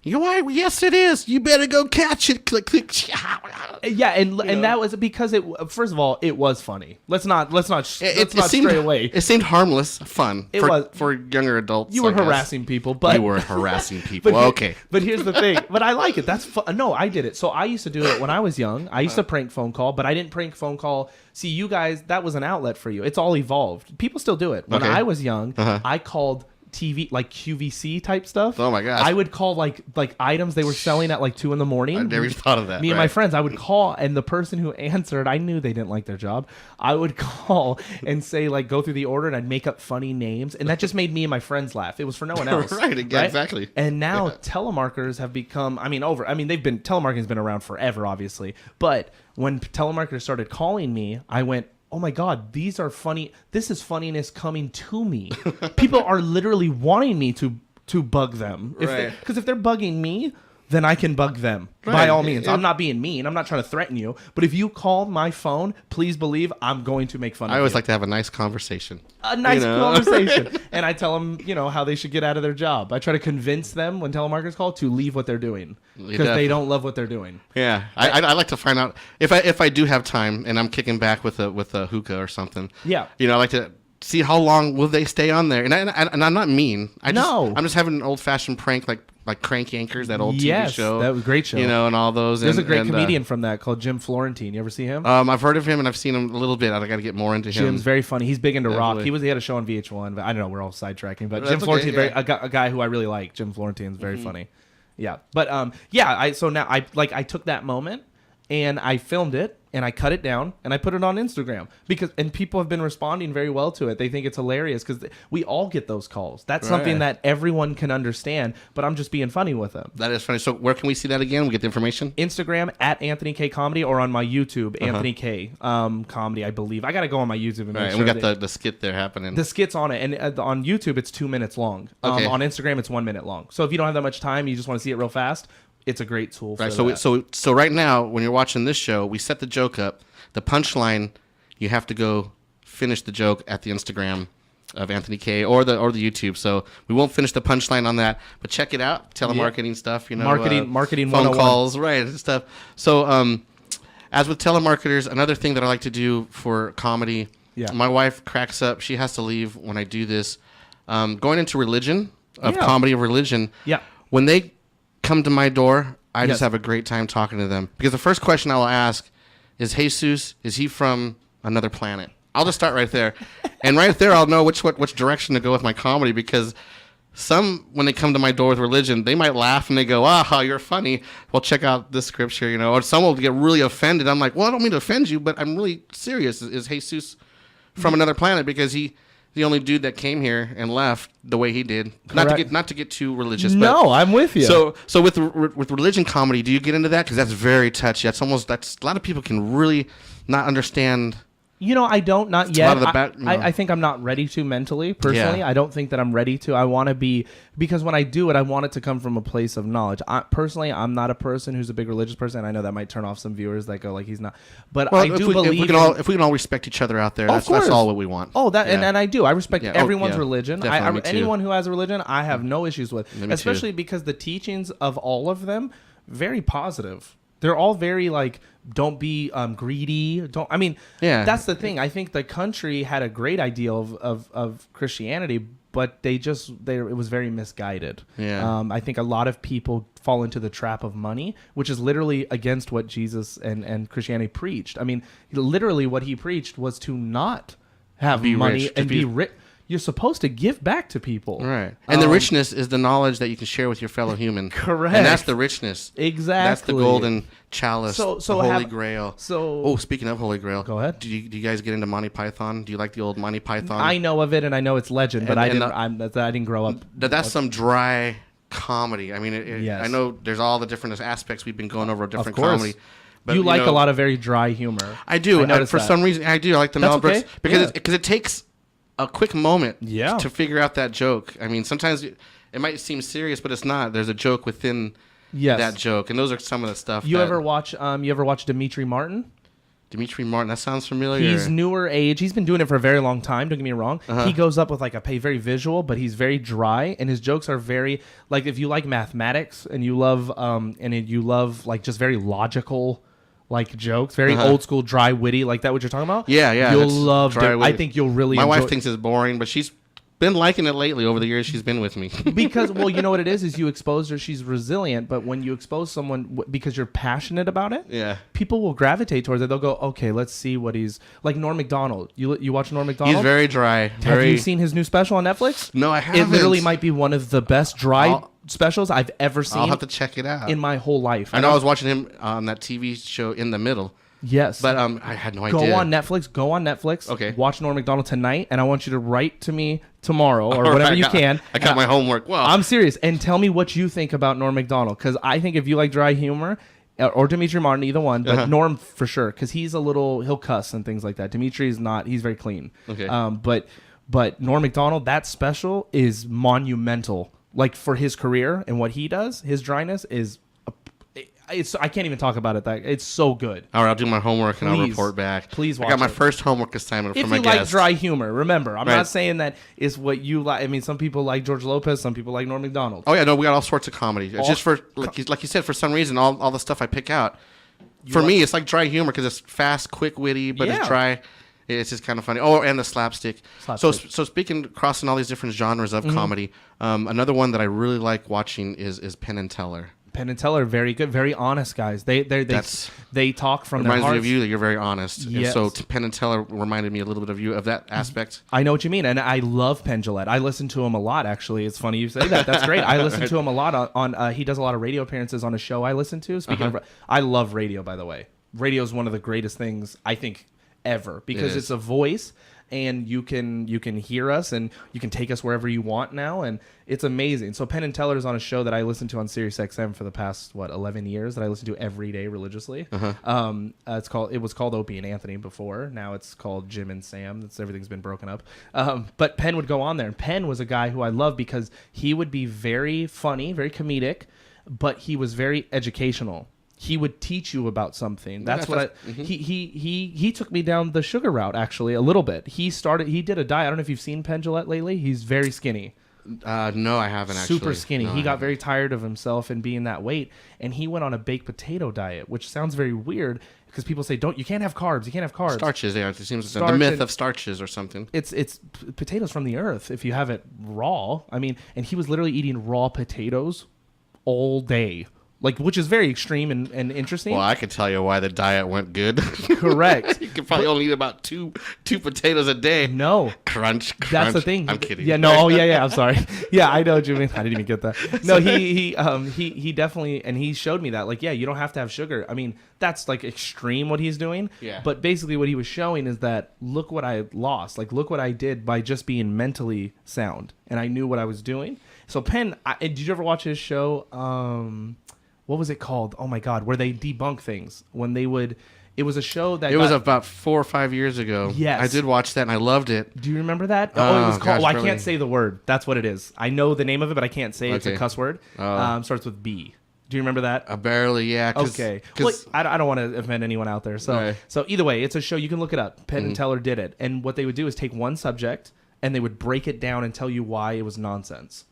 You know why? Yes, it is. You better go catch it. Click, click. Yeah, and that was because first of all, it was funny. Let's not stray away. It seemed harmless, fun. For younger adults. You were harassing people, but you were harassing people. Okay. But here's the thing. But I like it. That's fun. No, I did it. So I used to do it when I was young. I used to prank phone call, but I didn't prank phone call. See, you guys, that was an outlet for you. It's all evolved. People still do it. When I was young, I called TV, like QVC type stuff. Oh my gosh. I would call like items they were selling at like 2 a.m. I never even thought of that. Me and my friends, I would call, and the person who answered, I knew they didn't like their job. I would call and say, like, go through the order, and I'd make up funny names, and that just made me and my friends laugh. It was for no one else. Right, exactly. And now telemarketers have become, telemarketing's been around forever, obviously, but when telemarketers started calling me, I went, oh my God, these are funny. This is funniness coming to me. People are literally wanting me to bug them. Because if they're bugging me, then I can bug them. By all means. I'm not being mean. I'm not trying to threaten you. But if you call my phone, please believe I'm going to make fun of you. I always like to have a nice conversation. A nice conversation. And I tell them, how they should get out of their job. I try to convince them when telemarketers call to leave what they're doing. Because they don't love what they're doing. Yeah. I like to find out if I do have time and I'm kicking back with a hookah or something. Yeah. I like to see how long will they stay on there. And I'm not mean. I'm just having an old-fashioned prank like Crank Yankers, that old TV show. That was a great show. And all those. There's a great comedian from that called Jim Florentine. You ever see him? I've heard of him and I've seen him a little bit. I got to get more into him. Jim's very funny. He's big into rock. He had a show on VH1. But I don't know. We're all sidetracking. But Jim Florentine, a guy who I really like. Jim Florentine's very funny. Yeah. But so now I took that moment and I filmed it and I cut it down and I put it on Instagram and people have been responding very well to it. They think it's hilarious because we all get those calls. That's something that everyone can understand, but I'm just being funny with them. That is funny. So where can we see that again? We get the information? Instagram at Anthony K Comedy, or on my YouTube, Anthony K Comedy, I believe. I got to go on my YouTube and make sure. And we got the skit there happening. The skit's on it. And on YouTube, it's 2 minutes long. Okay. On Instagram, it's 1 minute long. So if you don't have that much time, you just want to see it real fast, it's a great tool for that. So right now, when you're watching this show, we set the joke up. The punchline, you have to go finish the joke at the Instagram of Anthony K or the YouTube. So we won't finish the punchline on that, but check it out. Telemarketing stuff, marketing phone 101. calls, right, stuff. So as with telemarketers, another thing that I like to do for comedy, my wife cracks up. She has to leave when I do this. Going into religion, comedy of religion. Yeah. When they come to my door, I just have a great time talking to them. Because the first question I will ask is, Jesus, is he from another planet? I'll just start right there. And right there, I'll know which direction to go with my comedy, because some, when they come to my door with religion, they might laugh and they go, you're funny. Well, check out this scripture, Or some will get really offended. I'm like, well, I don't mean to offend you, but I'm really serious. Is Jesus from another planet? Because he... the only dude that came here and left the way he did. Not to get too religious. No, I'm with you. So with religion comedy, do you get into that? Because that's very touchy. That's a lot of people can really not understand. I don't, not yet. I think I'm not ready to mentally, personally. Yeah. I don't think that I'm ready to. I want to be, because when I do it, I want it to come from a place of knowledge. Personally, I'm not a person who's a big religious person. I know that might turn off some viewers that go like, he's not. But I do believe... If we can all respect each other out there, that's all what we want. Oh, and I do. I respect everyone's religion. Anyone who has a religion, I have no issues with. Especially because the teachings of all of them, very positive. They're all very don't be greedy. That's the thing. I think the country had a great ideal of Christianity, but it was very misguided. Yeah. I think a lot of people fall into the trap of money, which is literally against what Jesus and Christianity preached. Literally what he preached was to not have money and be rich. You're supposed to give back to people. Right. And the richness is the knowledge that you can share with your fellow human. Correct. And that's the richness. Exactly. That's the golden chalice, the Holy Grail. So, speaking of Holy Grail. Go ahead. Do you guys get into Monty Python? Do you like the old Monty Python? I know of it, and I know it's legend, but I didn't grow up. That's some dry comedy. I know there's all the different aspects we've been going over of different comedy. But you like a lot of very dry humor. I do. For some reason, I do. I like the Mel Brooks. Because it takes a quick moment to figure out that joke. Sometimes it might seem serious, but it's not. There's a joke within that joke, and those are some of the stuff. You ever watch Dimitri Martin? Dimitri Martin, that sounds familiar. He's newer age. He's been doing it for a very long time. Don't get me wrong. He goes up with a very visual, but he's very dry, and his jokes are very if you like mathematics and you love just very logical. Jokes, very old school, dry, witty, like that. What you're talking about? Yeah. You'll love. I think you'll really. My wife thinks it's boring, but she's been liking it lately over the years she's been with me. Because, you know what it is you expose her. She's resilient, but when you expose someone because you're passionate about it, people will gravitate towards it. They'll go, okay, let's see what he's like. Norm Macdonald. You watch Norm Macdonald? He's very dry. Have you seen his new special on Netflix? No, I haven't. It literally might be one of the best dry specials I've ever seen. I'll have to check it out in my whole life. I know I was watching him on that TV show In the Middle. Yes, but I had no idea. Go on Netflix. Okay. Watch Norm Macdonald tonight, and I want you to write to me tomorrow or whatever you can. I got my homework. Wow. I'm serious, and tell me what you think about Norm Macdonald, because I think if you like dry humor, or Dimitri Martin, either one, but Norm for sure, because he'll cuss and things like that. Dimitri is not. He's very clean. Okay. But Norm Macdonald, that special is monumental. For his career and what he does, his dryness is. I can't even talk about it. It's so good. All right, I'll do my homework and I'll report back. Please watch it. I got my first homework assignment from my guest. If you like dry humor, remember, I'm not saying that is what you like. Some people like George Lopez, some people like Norm Macdonald. Oh yeah, no, we got all sorts of comedy. It's just for like you said, for some reason, all the stuff I pick out. For me, it's like dry humor because it's fast, quick, witty, but it's dry. It's just kind of funny. Oh, and the slapstick. So speaking, crossing all these different genres of comedy, another one that I really like watching is Penn and Teller. Penn and Teller, very good, very honest guys. They talk from their hearts. Reminds me of you that you're very honest. Yes. And so Penn and Teller reminded me a little bit of you of that aspect. I know what you mean, and I love Penn Jillette. I listen to him a lot. Actually, it's funny you say that. That's great. I listen to him a lot on. He does a lot of radio appearances on a show I listen to. Speaking of, I love radio, by the way. radio is one of the greatest things I think ever, because it's a voice, and you can hear us, and you can take us wherever you want now, and it's amazing. So Penn and Teller is on a show that I listen to on Sirius XM for the past 11 years, that I listen to every day religiously. It was called Opie and Anthony before. Now it's called Jim and Sam. Everything's been broken up. But Penn would go on there, and Penn was a guy who I love because he would be very funny, very comedic, but he was very educational. He would teach you about something. He took me down the sugar route, actually, a little bit. He did a diet. I don't know if you've seen Penn Jillette lately. He's very skinny. No, I haven't actually. Super skinny. No, he got very tired of himself and being that weight, and he went on a baked potato diet, which sounds very weird because people say, you can't have carbs. You can't have carbs. Starches, yeah. It seems the myth of starches or something. It's potatoes from the earth if you have it raw. I mean, and he was literally eating raw potatoes all day. Which is very extreme and interesting. Well, I could tell you why the diet went good. Correct. You could probably only eat about two potatoes a day. No. Crunch. That's the thing. I'm kidding. Yeah, no. Oh, yeah. I'm sorry. Yeah, I know what you mean. I didn't even get that. No, he definitely, and he showed me that. You don't have to have sugar. I mean, that's extreme what he's doing. Yeah. But basically what he was showing is that look what I lost. Look what I did by just being mentally sound. And I knew what I was doing. So Penn, did you ever watch his show? What was it called? Oh my God, where they debunk things it was a show that was about 4 or 5 years ago. Yes. I did watch that and I loved it. Do you remember that? It was called, I can't say the word. That's what it is. I know the name of it, but I can't say it. It's a cuss word. Starts with B. Do you remember that? Barely, yeah. Okay. Well, I don't want to offend anyone out there. So either way, it's a show. You can look it up. Penn and Teller did it. And what they would do is take one subject and they would break it down and tell you why it was nonsense.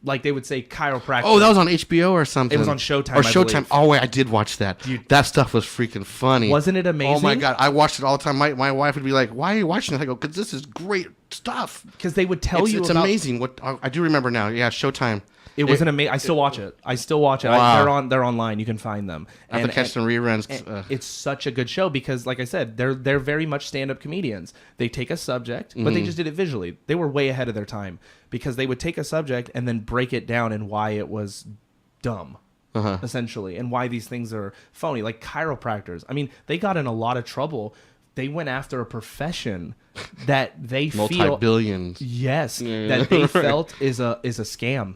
They would say chiropractic. Oh, that was on HBO or something. It was on Showtime. Or Showtime. Oh, wait, I did watch that. That stuff was freaking funny. Wasn't it amazing? Oh, my God. I watched it all the time. My wife would be like, why are you watching it? I go, because this is great stuff. Because they would tell you it's amazing. What I do remember now. Yeah, Showtime. It was an amazing. I still watch it. Wow. They're online. You can find them. I have to catch some reruns. It's such a good show because, like I said, they're very much stand-up comedians. They take a subject, but they just did it visually. They were way ahead of their time because they would take a subject and then break it down and why it was dumb, essentially, and why these things are phony. Like chiropractors. I mean, they got in a lot of trouble. They went after a profession that they multi-billions. Yes, that they felt is a scam.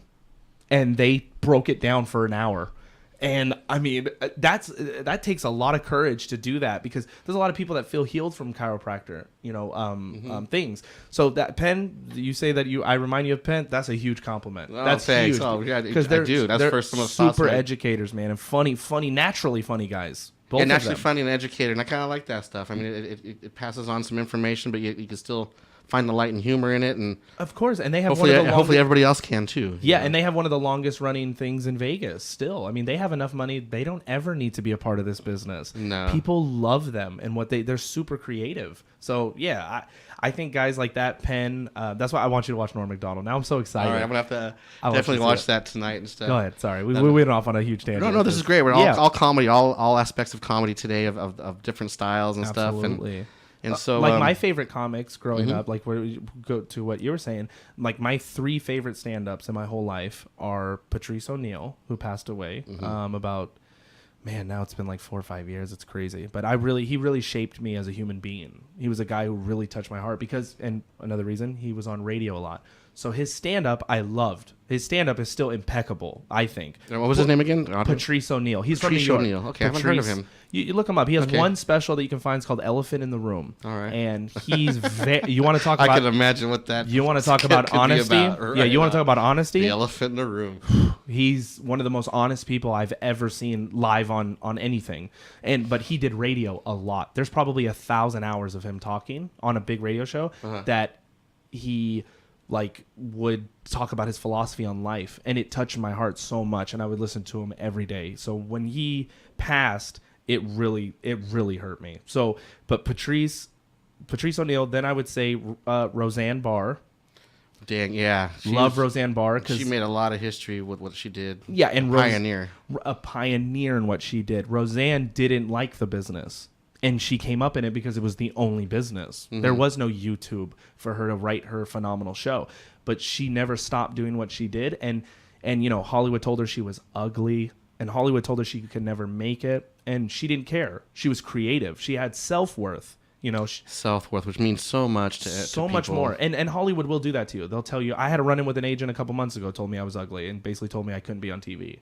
And they broke it down for an hour. And I mean, that takes a lot of courage to do that because there's a lot of people that feel healed from chiropractor, things. So that Penn, you say that I remind you of Penn. That's a huge compliment. Oh, that's thanks. huge. Oh, yeah, because they're first and most super educators, man, and funny, naturally funny guys. Both and naturally funny and educated, and I kind of like that stuff. I mean, it passes on some information, but you can still find the light and humor in it, and of course, and they have hopefully everybody else can too. Yeah, and they have one of the longest running things in Vegas still. I mean, they have enough money; they don't ever need to be a part of this business. No, people love them and they're super creative. So yeah, I think guys like that, Penn. That's why I want you to watch Norm Macdonald. Now I'm so excited. All right, I'm gonna have to definitely watch that tonight and stuff. Go ahead. Sorry, we went off on a huge tangent. No, this is great. We're all comedy, all aspects of comedy today of different styles and stuff. Absolutely. And so, my favorite comics growing up, where you go to what you were saying, my 3 favorite stand-ups in my whole life are Patrice O'Neal, who passed away now it's been 4 or 5 years. It's crazy. But he really shaped me as a human being. He was a guy who really touched my heart and another reason, he was on radio a lot. So his stand-up I loved. His stand-up is still impeccable, I think. What was his name again? Patrice O'Neal. He's from New York. O'Neal. Okay, I haven't heard of him. You look him up. He has one special that you can find. It's called Elephant in the Room. All right. And he's you want to talk about... I can imagine what that... You want to talk about honesty? Yeah, you want to talk about honesty? The elephant in the room. He's one of the most honest people I've ever seen live on anything. But he did radio a lot. There's probably 1,000 hours of him talking on a big radio show that he... would talk about his philosophy on life, and it touched my heart so much, and I would listen to him every day. So when he passed, it really hurt me. So, but Patrice O'Neal, then I would say Roseanne Barr. Dang, yeah. Love Roseanne Barr because she made a lot of history with what she did. Yeah, and a pioneer in what she did. Roseanne didn't like the business. And she came up in it because it was the only business. Mm-hmm. There was no YouTube for her to write her phenomenal show. But she never stopped doing what she did. And Hollywood told her she was ugly. and Hollywood told her she could never make it, and she didn't care. She was creative. She had self-worth. Self-worth, which means so much to so much people. more. And Hollywood will do that to you. They'll tell you. I had a run-in with an agent a couple months ago, told me I was ugly, and basically told me I couldn't be on TV.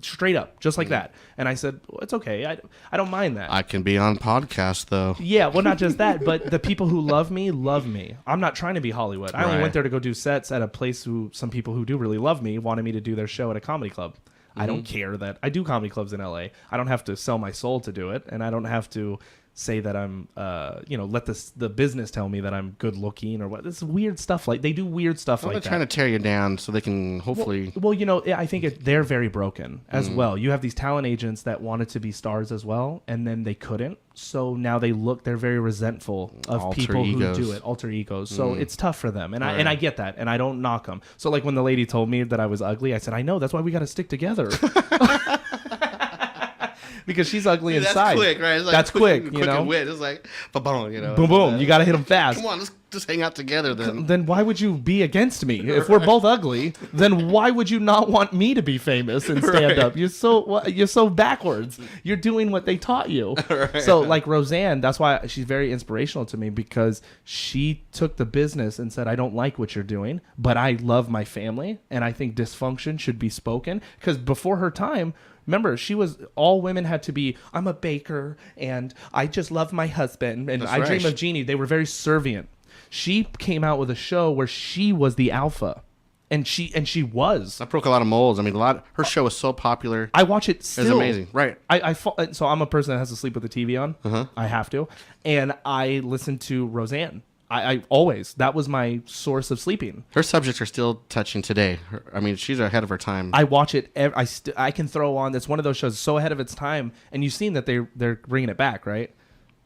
Straight up, just like that. And I said, well, it's okay. I don't mind that. I can be on podcast, though. Yeah, well, not just that, but the people who love me, love me. I'm not trying to be Hollywood. I only went there to go do sets at a place who some people who do really love me wanted me to do their show at a comedy club. I don't care that I do comedy clubs in LA. I don't have to sell my soul to do it, and I don't have to say that I'm, let the business tell me that I'm good looking or what. This is weird stuff. Like they do weird stuff like that. They're trying to tear you down so they can hopefully. Well, I think they're very broken as well. You have these talent agents that wanted to be stars as well, and then they couldn't. So now they're very resentful of Alter people egos. who do it, alter egos. So it's tough for them, and I get that, and I don't knock them. So like when the lady told me that I was ugly, I said, I know, that's why we got to stick together. Because she's ugly inside. That's quick, right? It's like that's quick, and wit. It's like, boom, boom, boom. You got to hit them fast. Come on, let's just hang out together then. Then why would you be against me? If we're both ugly, then why would you not want me to be famous and stand up? You're so backwards. You're doing what they taught you. Right. So like Roseanne, that's why she's very inspirational to me, because she took the business and said, I don't like what you're doing, but I love my family, and I think dysfunction should be spoken. Because before her time, remember, all women had to be, I'm a baker, and I just love my husband, and I dream of Jeannie. They were very servient. She came out with a show where she was the alpha, and she was. That broke a lot of molds. I mean, her show was so popular. I watch it still. It's amazing, right? So I'm a person that has to sleep with the TV on. Uh-huh. I have to, and I listen to Roseanne. I always, that was my source of sleeping. Her subjects are still touching today. I mean, she's ahead of her time. I watch it. I can throw on. It's one of those shows so ahead of its time, and you've seen that they're bringing it back, right?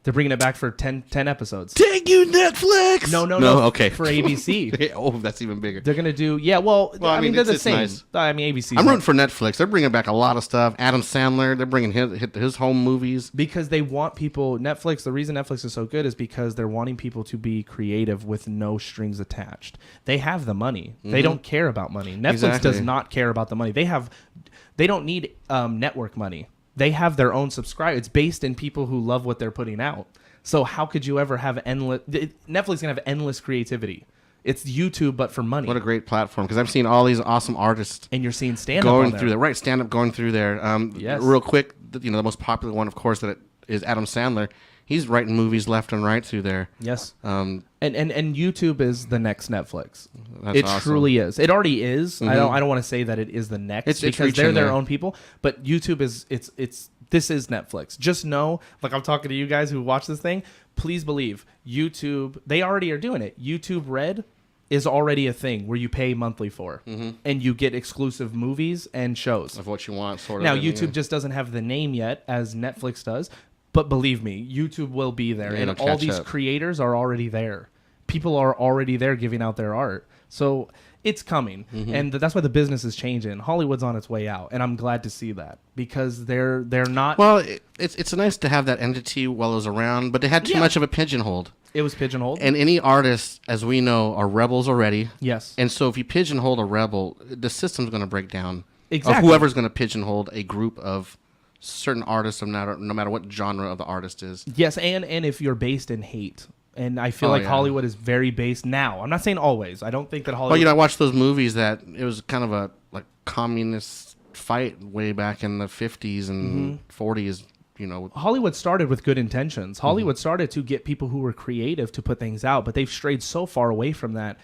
They're bringing it back for 10 episodes. Thank you, Netflix. No. Okay, for ABC. Oh, that's even bigger. They're gonna do. Yeah, well I mean they're the same. Nice. I mean ABC. I'm rooting for Netflix. They're bringing back a lot of stuff. Adam Sandler. They're bringing his home movies because they want people. Netflix. The reason Netflix is so good is because they're wanting people to be creative with no strings attached. They have the money. Mm-hmm. They don't care about money. Netflix does not care about the money. They don't need network money. They have their own subscribe. It's based in people who love what they're putting out. So how could you ever have endless? Netflix can have endless creativity. It's YouTube, but for money. What a great platform! Because I've seen all these awesome artists, and you're seeing stand-up going through there. Right, stand-up going through there. Yes. Real quick, the most popular one, of course, that is Adam Sandler. He's writing movies left and right through there. Yes. And YouTube is the next Netflix. That's awesome. Truly is. It already is. Mm-hmm. I don't want to say that it is the next because they're their own people. But YouTube is this is Netflix. Just know, like I'm talking to you guys who watch this thing, please believe YouTube, they already are doing it. YouTube Red is already a thing where you pay monthly for, and you get exclusive movies and shows. Of what you want, sort of. Now, YouTube just doesn't have the name yet, as Netflix does, but believe me, YouTube will be there, and all these creators are already there. People are already there giving out their art. So it's coming, and that's why the business is changing. Hollywood's on its way out, and I'm glad to see that because they're not. Well, it's nice to have that entity while it was around, but they had too much of a pigeonhole. It was pigeonholed, and any artists, as we know, are rebels already. Yes, and so if you pigeonhole a rebel, the system's going to break down. Exactly, of whoever's going to pigeonhole a group of certain artists, no matter what genre of the artist is. Yes, and if you're based in hate. And I feel Hollywood is very based now. I'm not saying always. I don't think that Hollywood... Well, I watched those movies that it was kind of a communist fight way back in the 50s and 40s, Hollywood started with good intentions. Hollywood started to get people who were creative to put things out, but they've strayed so far away from that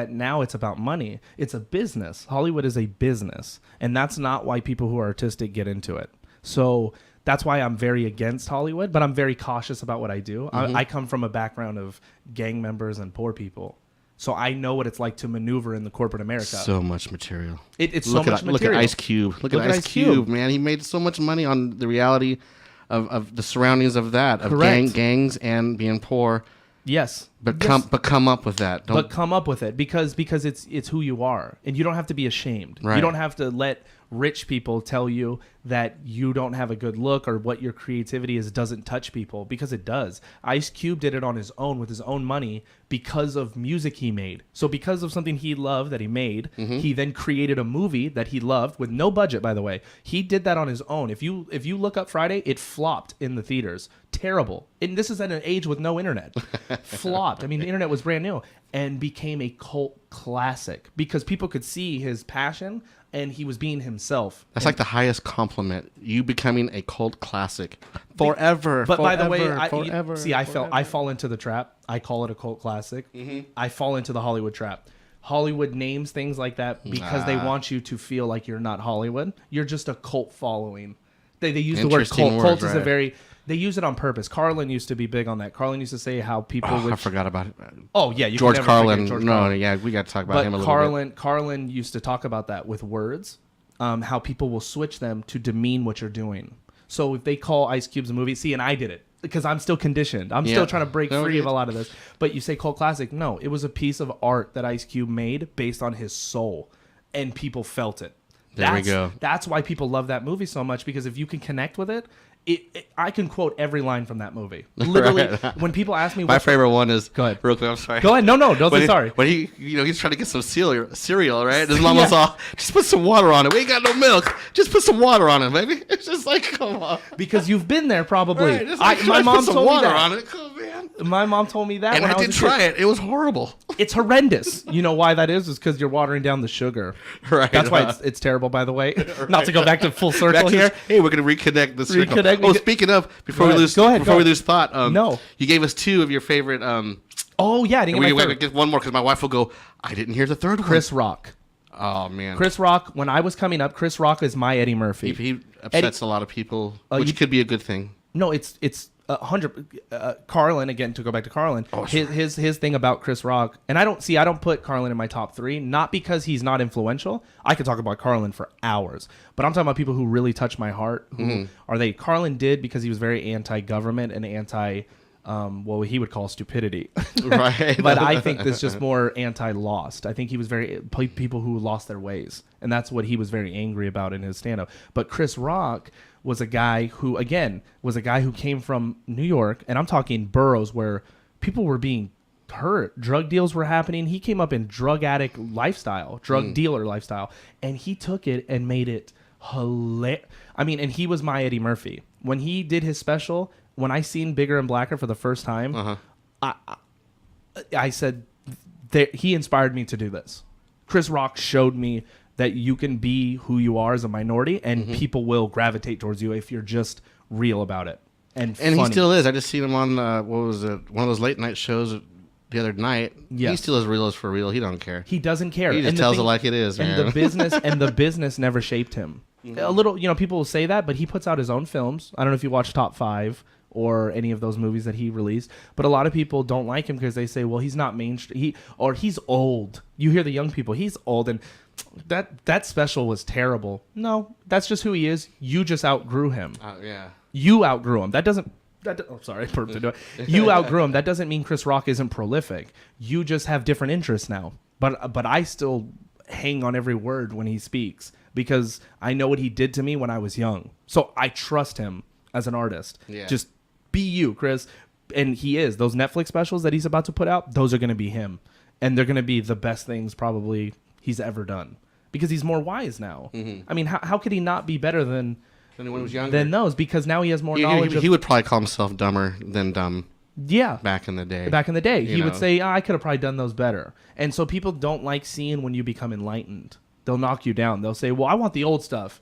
now it's about money. It's a business. Hollywood is a business. And that's not why people who are artistic get into it. So... That's why I'm very against Hollywood, but I'm very cautious about what I do. I come from a background of gang members and poor people. So I know what it's like to maneuver in the corporate America. So much material. It's so much material. Look at Ice Cube. Look at Ice Cube, man. He made so much money on the reality of the surroundings of that, of gangs and being poor. Yes. But come up with that. But come up with it because it's who you are. And you don't have to be ashamed. Right. You don't have to let rich people tell you that you don't have a good look or what your creativity is doesn't touch people, because it does. Ice Cube did it on his own with his own money because of music he made. So because of something he loved that he made, he then created a movie that he loved with no budget, by the way. He did that on his own. If you look up Friday, it flopped in the theaters. Terrible. And this is at an age with no internet. Flopped. I mean, the internet was brand new, and became a cult classic because people could see his passion and he was being himself. That's like the highest compliment. You becoming a cult classic forever. But by the way, forever. I fall into the trap. I call it a cult classic. I fall into the Hollywood trap. Hollywood names things like that because they want you to feel like you're not Hollywood. You're just a cult following. They use the word cult. Cult is a very... They use it on purpose. Carlin used to be big on that. Carlin used to say how people would... I forgot about it. Oh, yeah. You George can never Carlin. George No, Carlin. yeah, we got to talk about him a little bit. Carlin used to talk about that with words, how people will switch them to demean what you're doing. So if they call Ice Cube's a movie... See, and I did it because I'm still conditioned. I'm still trying to break free of a lot of this. But you say cult classic. No, it was a piece of art that Ice Cube made based on his soul, and people felt it. There we go. That's why people love that movie so much, because if you can connect with it, I can quote every line from that movie. Literally, Right. When people ask me, My favorite one is... Go ahead. Real quick, I'm sorry. Go ahead. No, don't say sorry. When he's trying to get some cereal, right? His mom was all, just put some water on it. We ain't got no milk. Just put some water on it, baby. It's just like, come on. Because you've been there probably. Right, like, My mom put some told me water that. on it. Come on, man. My mom told me that, And when I was did a try kid. it. It was horrible. It's horrendous. You know why that is? It's because you're watering down the sugar. Right. That's why it's terrible, by the way. Not to go back to full circle here. Hey, we're gonna reconnect the circle. Reconnect. Oh, speaking of, before we ahead. lose, Go ahead, before go we ahead. lose thought, No. you gave us two of your favorite. Oh yeah, I didn't we get my gotta third. get one more because my wife will go. I didn't hear the third Chris Rock. one. Oh man, Chris Rock. When I was coming up, Chris Rock is my Eddie Murphy. he upsets a lot of people, which you- could be a good thing. No, it's 100. Carlin, again, to go back to Carlin, his thing about Chris Rock, and I don't put Carlin in my top 3, not because he's not influential. I could talk about Carlin for hours, but I'm talking about people who really touch my heart. Who are they? Carlin did because he was very anti-government and anti, what he would call stupidity. Right. But I think this just more anti-lost. I think he was very people who lost their ways, and that's what he was very angry about in his stand-up. But Chris Rock was a guy who, again, came from New York, and I'm talking boroughs where people were being hurt. Drug deals were happening. He came up in drug addict lifestyle, drug dealer lifestyle, and he took it and made it hilarious. I mean, and he was my Eddie Murphy. When he did his special, when I seen Bigger and Blacker for the first time, I said, he inspired me to do this. Chris Rock showed me that you can be who you are as a minority, and people will gravitate towards you if you're just real about it. And he funny. still is. I just seen him on one of those late night shows the other night. Yes. He's still as real as for real. He don't care. He doesn't care. He just And the tells thing- it like it is, man. And the business never shaped him. A little, people will say that, but he puts out his own films. I don't know if you watch Top 5 or any of those movies that he released, but a lot of people don't like him because they say, well, he's not mainstream. He's old. You hear the young people, he's old, and that special was terrible. No, that's just who he is. You just outgrew him. Yeah. You outgrew him. Sorry, I burped into it. You outgrew him. That doesn't mean Chris Rock isn't prolific. You just have different interests now. But I still hang on every word when he speaks because I know what he did to me when I was young. So I trust him as an artist. Yeah. Just be you, Chris. And he is. Those Netflix specials that he's about to put out, those are going to be him. And they're going to be the best things probably he's ever done because he's more wise now. I mean, how could he not be better than When he was younger. than those? Because now he has more knowledge. He would probably call himself dumber than dumb Yeah. back in the day. Back in the day, he You would know. say, I could have probably done those better. And so people don't like seeing when you become enlightened. They'll knock you down. They'll say, well, I want the old stuff.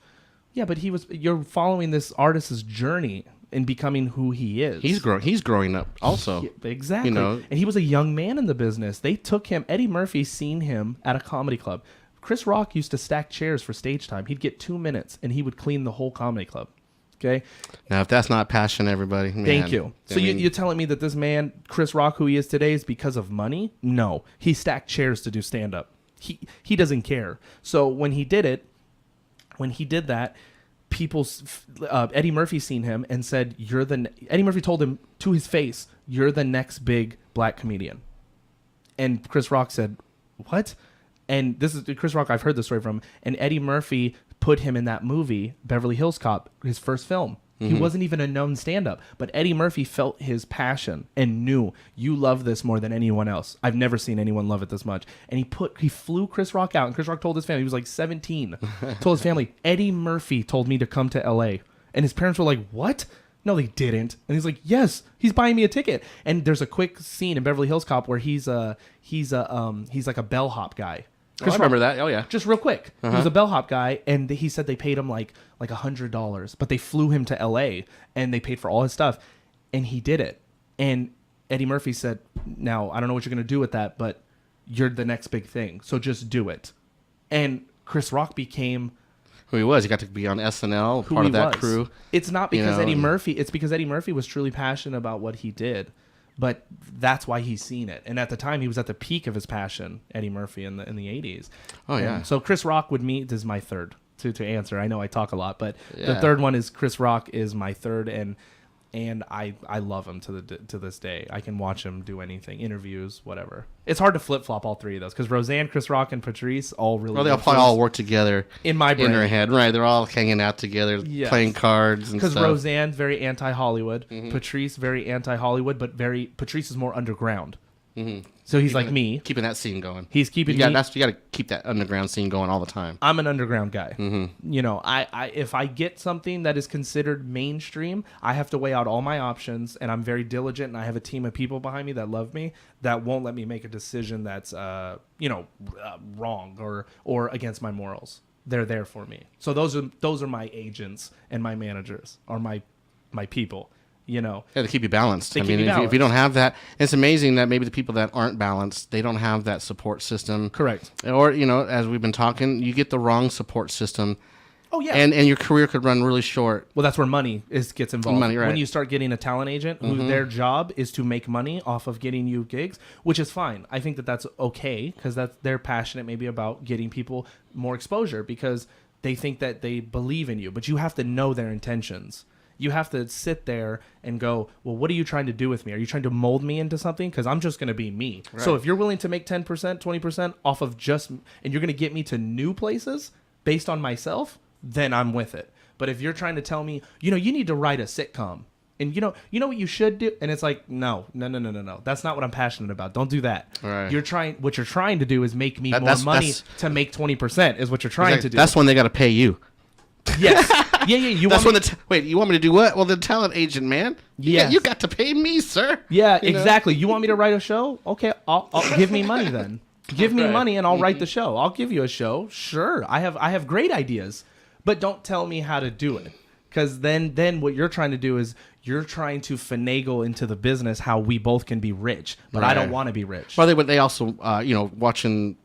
Yeah, but you're following this artist's journey in becoming who he is. He's growing up also. Exactly. You know. And he was a young man in the business. They took him. Eddie Murphy seen him at a comedy club. Chris Rock used to stack chairs for stage time. He'd get 2 minutes and he would clean the whole comedy club. Okay. Now, if that's not passion, everybody, man, Thank you. I So mean, you're telling me that this man, Chris Rock, who he is today, is because of money? No. He stacked chairs to do stand-up. He doesn't care. So when he did that, Eddie Murphy seen him and said, Eddie Murphy told him to his face, you're the next big black comedian. And Chris Rock said, what? And this is Chris Rock, I've heard this story from, and Eddie Murphy put him in that movie, Beverly Hills Cop, his first film. He wasn't even a known stand-up, but Eddie Murphy felt his passion and knew, you love this more than anyone else. I've never seen anyone love it this much. And he flew Chris Rock out, and Chris Rock told his family, he was like 17, told his family, Eddie Murphy told me to come to LA. And his parents were like, what? No, they didn't. And he's like, yes, he's buying me a ticket. And there's a quick scene in Beverly Hills Cop where he's like a bellhop guy. I remember that. Oh, yeah. Just real quick. He was a bellhop guy, and he said they paid him like $100, but they flew him to L.A., and they paid for all his stuff, and he did it. And Eddie Murphy said, now, I don't know what you're going to do with that, but you're the next big thing, so just do it. And Chris Rock became... Who he was. He got to be on SNL, who part he of that was. crew. It's not because You know, Eddie Murphy... It's because Eddie Murphy was truly passionate about what he did. But that's why he's seen it. And at the time, he was at the peak of his passion, Eddie Murphy, in the 80s. Oh, yeah. So Chris Rock would meet... This is my third to answer. I know I talk a lot, but the Yeah. third one is Chris Rock is my third, and I love him to this day. I can watch him do anything, interviews, whatever. It's hard to flip-flop all three of those, because Roseanne, Chris Rock, and Patrice all really... Well, they'll probably all work together in my brain. In their head. Right. They're all hanging out together, Yes. playing cards and stuff. Because Roseanne's very anti-Hollywood. Patrice, very anti-Hollywood, but Patrice is more underground. So he's like me. Keeping that scene going. He's keeping you me. got to keep that underground scene going all the time. I'm an underground guy. You know, I if I get something that is considered mainstream, I have to weigh out all my options, and I'm very diligent, and I have a team of people behind me that love me that won't let me make a decision that's wrong or against my morals. They're there for me. So those are my agents and my managers, or my people. You know, Yeah, to keep you balanced. They I keep mean, you if you don't balanced. have that, it's amazing that maybe the people that aren't balanced, they don't have that support system. Correct. Or, as we've been talking, you get the wrong support system. Oh yeah. And your career could run really short. Well, that's where money gets involved. Money, right. When you start getting a talent agent who their job is to make money off of getting you gigs, which is fine. I think that's okay, because they're passionate maybe about getting people more exposure, because they think that they believe in you. But you have to know their intentions. You have to sit there and go, well, what are you trying to do with me? Are you trying to mold me into something? Because I'm just going to be me. Right. So if you're willing to make 10%, 20% off of and you're going to get me to new places based on myself, then I'm with it. But if you're trying to tell me, you need to write a sitcom, and you know what you should do, and it's like, no. That's not what I'm passionate about. Don't do that. Right. What you're trying to do is make me more that's- money to make 20% is what you're trying to do. That's when they got to pay you. Yes. Yeah. That's when wait, you want me to do what? Well, the talent agent, man. Yes. You got to pay me, sir. Yeah, You know? exactly. You want me to write a show? Okay, I'll give me money then. Give me Right. money and I'll write the show. I'll give you a show. Sure. I have great ideas, but don't tell me how to do it. Because then what you're trying to do is you're trying to finagle into the business how we both can be rich, but I don't Right. want to be rich. Well, they also, watching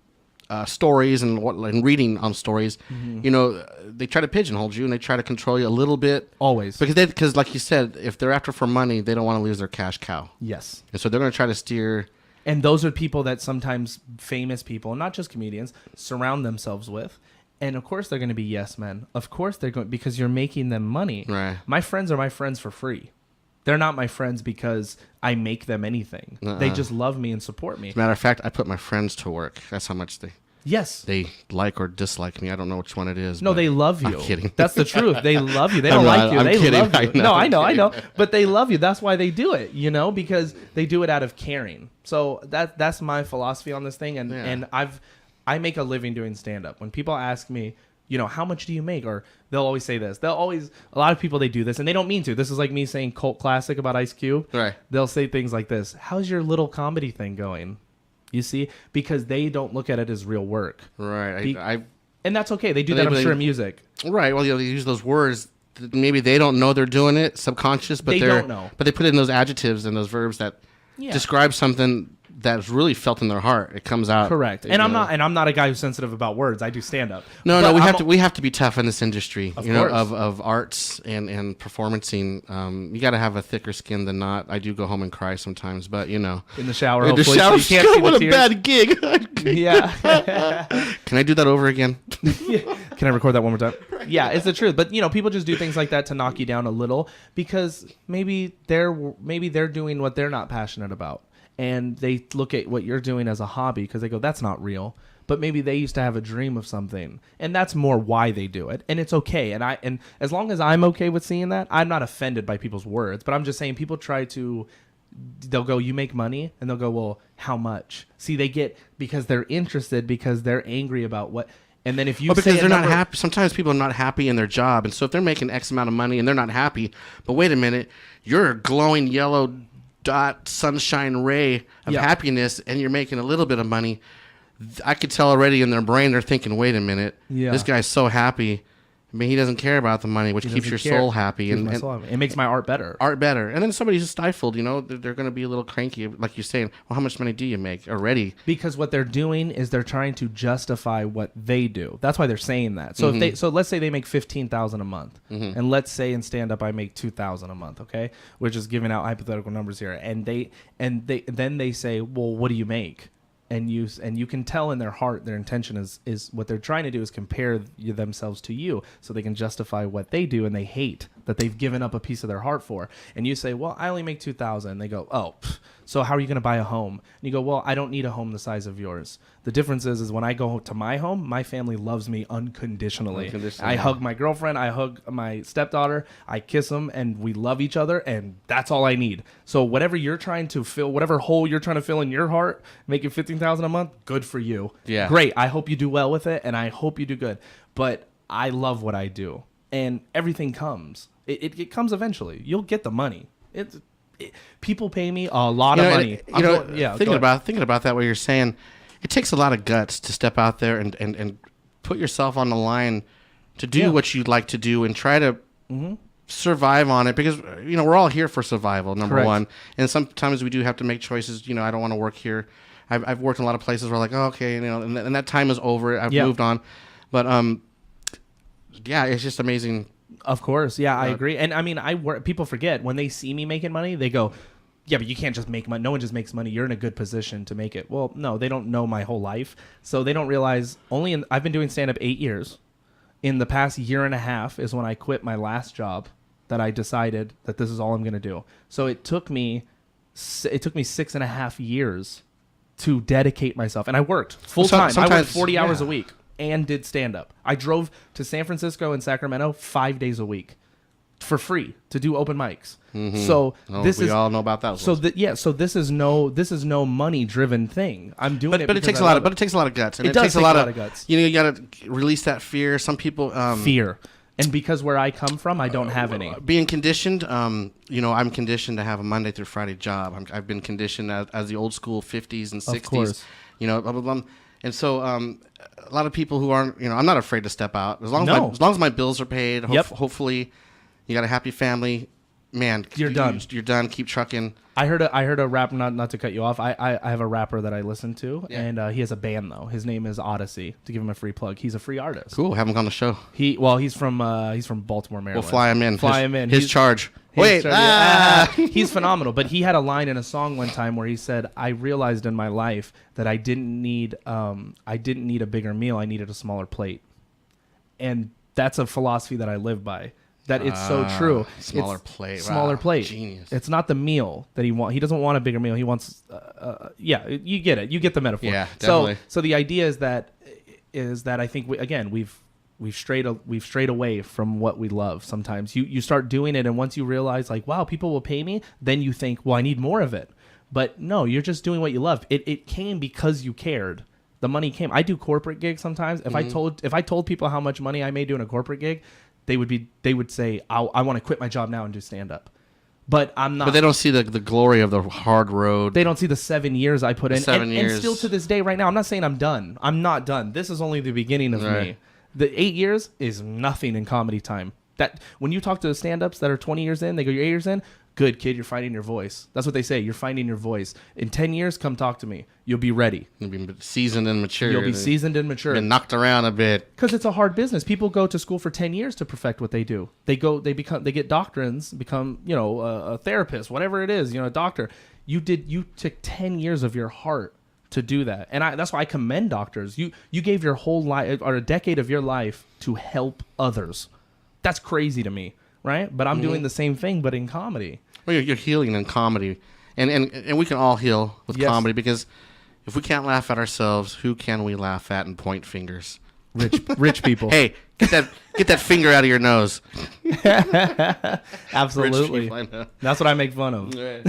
stories and reading on stories, they try to pigeonhole you and they try to control you a little bit. Always. Because like you said, if they're after for money, they don't want to lose their cash cow. Yes. And so they're going to try to steer. And those are people that sometimes famous people, not just comedians, surround themselves with. And of course they're going to be yes men. Of course they're going, because you're making them money. Right. My friends are my friends for free. They're not my friends because I make them anything. They just love me and support me. As a matter of fact, I put my friends to work. That's how much Yes. they like or dislike me. I don't know which one it is. No, but they love you. I'm kidding. That's the truth. They love you. They don't I'm like not- you. I'm They kidding. love you. I know. No, I'm I know. kidding. But they love you. That's why they do it, because they do it out of caring. So that's my philosophy on this thing. And Yeah. and I make a living doing stand up. When people ask me, how much do you make? Or they'll always say this. A lot of people, they do this and they don't mean to. This is like me saying cult classic about Ice Cube. Right. They'll say things like this. How's your little comedy thing going? You see? Because they don't look at it as real work. Right. And that's okay. They do that, I'm sure, in music. Right. Well, they use those words. Maybe they don't know they're doing it, subconscious, but They they're don't know. But they put in those adjectives and those verbs that describe something that's really felt in their heart. It comes out. Correct. And I'm not a guy who's sensitive about words. I do stand up. No, we have to be tough in this industry. Of course. course. Of arts and performancing. You got to have a thicker skin than not. I do go home and cry sometimes, but in the shower. In the Hopefully, shower. so you can't see What the a tears. bad gig. Yeah. Can I do that over again? Can I record that one more time? Yeah, it's the truth. But people just do things like that to knock you down a little, because maybe they're doing what they're not passionate about, and they look at what you're doing as a hobby because they go, that's not real. but maybe they used to have a dream of something, and that's more why they do it, and it's okay. And as long as I'm okay with seeing that, I'm not offended by people's words. But I'm just saying, people try to. They'll go, you make money, and they'll go, well, how much? See, they get because they're interested because they're angry about what. And then if you because say they're not happy, sometimes people are not happy in their job, and so if they're making X amount of money and they're not happy, but wait a minute, you're a glowing yellow dot sunshine ray of happiness, and you're making a little bit of money. I could tell already in their brain they're thinking, wait a minute, this guy's so happy. I mean, he doesn't care about the money, which keeps your soul happy. And it makes my art better. Art better. And then somebody's stifled, they're going to be a little cranky, like you're saying, well, how much money do you make already? Because what they're doing is they're trying to justify what they do. That's why they're saying that. So so let's say they make $15,000 a month, and let's say in stand-up I make $2,000 a month, okay? We're just giving out hypothetical numbers here. And then they say, well, what do you make? And you can tell in their heart, their intention is what they're trying to do is compare themselves to you, so they can justify what they do, and they hate that they've given up a piece of their heart for. And you say, well, I only make $2,000. And they go, oh, so how are you going to buy a home? And you go, well, I don't need a home the size of yours. The difference is when I go to my home, my family loves me unconditionally. I hug my girlfriend, I hug my stepdaughter, I kiss them, and we love each other, and that's all I need. So whatever you're trying to fill, whatever hole you're trying to fill in your heart, making $15,000 a month, good for you. Yeah. Great. I hope you do well with it, and I hope you do good. But I love what I do, and everything comes. It comes eventually. You'll get the money. People pay me a lot of money. Thinking about that, what you're saying, it takes a lot of guts to step out there and put yourself on the line to do what you'd like to do and try to survive on it, because we're all here for survival, number one, and sometimes we do have to make choices. I don't want to work here. I've worked in a lot of places where like, oh, okay, and that time is over. I've moved on, but it's just amazing. Of course, I agree. And I mean, people forget when they see me making money, they go, yeah, but you can't just make money. No one just makes money. You're in a good position to make it. Well, no, they don't know my whole life, so they don't realize. I've been doing stand-up 8 years. In the past year and a half is when I quit my last job, that I decided that this is all I'm going to do. So it took me 6.5 years to dedicate myself, and I worked full time. I worked 40 hours a week and did stand up. I drove to San Francisco and Sacramento 5 days a week for free to do open mics. So we all know about that. So this is no money driven thing. I'm doing it, but it takes a lot of guts. And it takes a lot of guts. You got to release that fear. Some people fear. And because where I come from, I don't have any. Being conditioned, I'm conditioned to have a Monday through Friday job. I've been conditioned as the old school 50s and 60s. Of course. Blah, blah, blah. And so a lot of people who aren't, I'm not afraid to step out. As long as my bills are paid, hopefully you got a happy family, man, you're done. You're done. Keep trucking. I heard a rap, not to cut you off. I have a rapper that I listen to, and he has a band though. His name is Odyssey. To give him a free plug, he's a free artist. Cool. Have him on the show. He's from Baltimore, Maryland. We'll fly him in. His charge. Wait. He's phenomenal. But he had a line in a song one time where he said, "I realized in my life that I didn't need a bigger meal. I needed a smaller plate," and that's a philosophy that I live by. That it's so true. Smaller plate. Smaller plate. Genius. It's not the meal that he wants. He doesn't want a bigger meal. He wants. You get it. You get the metaphor. Yeah, definitely. So the idea is that I think we've strayed away from what we love. Sometimes you start doing it, and once you realize like, wow, people will pay me, then you think, well, I need more of it. But no, you're just doing what you love. It came because you cared. The money came. I do corporate gigs sometimes. If I told people how much money I made doing a corporate gig, they would say, I want to quit my job now and do stand up. But I'm not. But they don't see the glory of the hard road. They don't see the 7 years I put in. 7 years. And still to this day right now, I'm not saying I'm done. I'm not done. This is only the beginning of me. The 8 years is nothing in comedy time. That when you talk to the stand-ups that are 20 years in, they go, you're 8 years in? Good, kid, you're finding your voice. That's what they say. You're finding your voice. In 10 years, come talk to me. You'll be ready. You'll be seasoned and mature. You'll be seasoned and mature. Been knocked around a bit. Because it's a hard business. People go to school for 10 years to perfect what they do. They get doctrines, become, a therapist, whatever it is, a doctor. You took 10 years of your heart to do that. And that's why I commend doctors. You gave your whole life, or a decade of your life, to help others. That's crazy to me, right? But I'm doing the same thing, but in comedy. Well, you're healing in comedy, and we can all heal with comedy, because If we can't laugh at ourselves, who can we laugh at and point fingers? Rich people. Hey, get that finger out of your nose. Absolutely. Rich people, I know. That's what I make fun of. Right.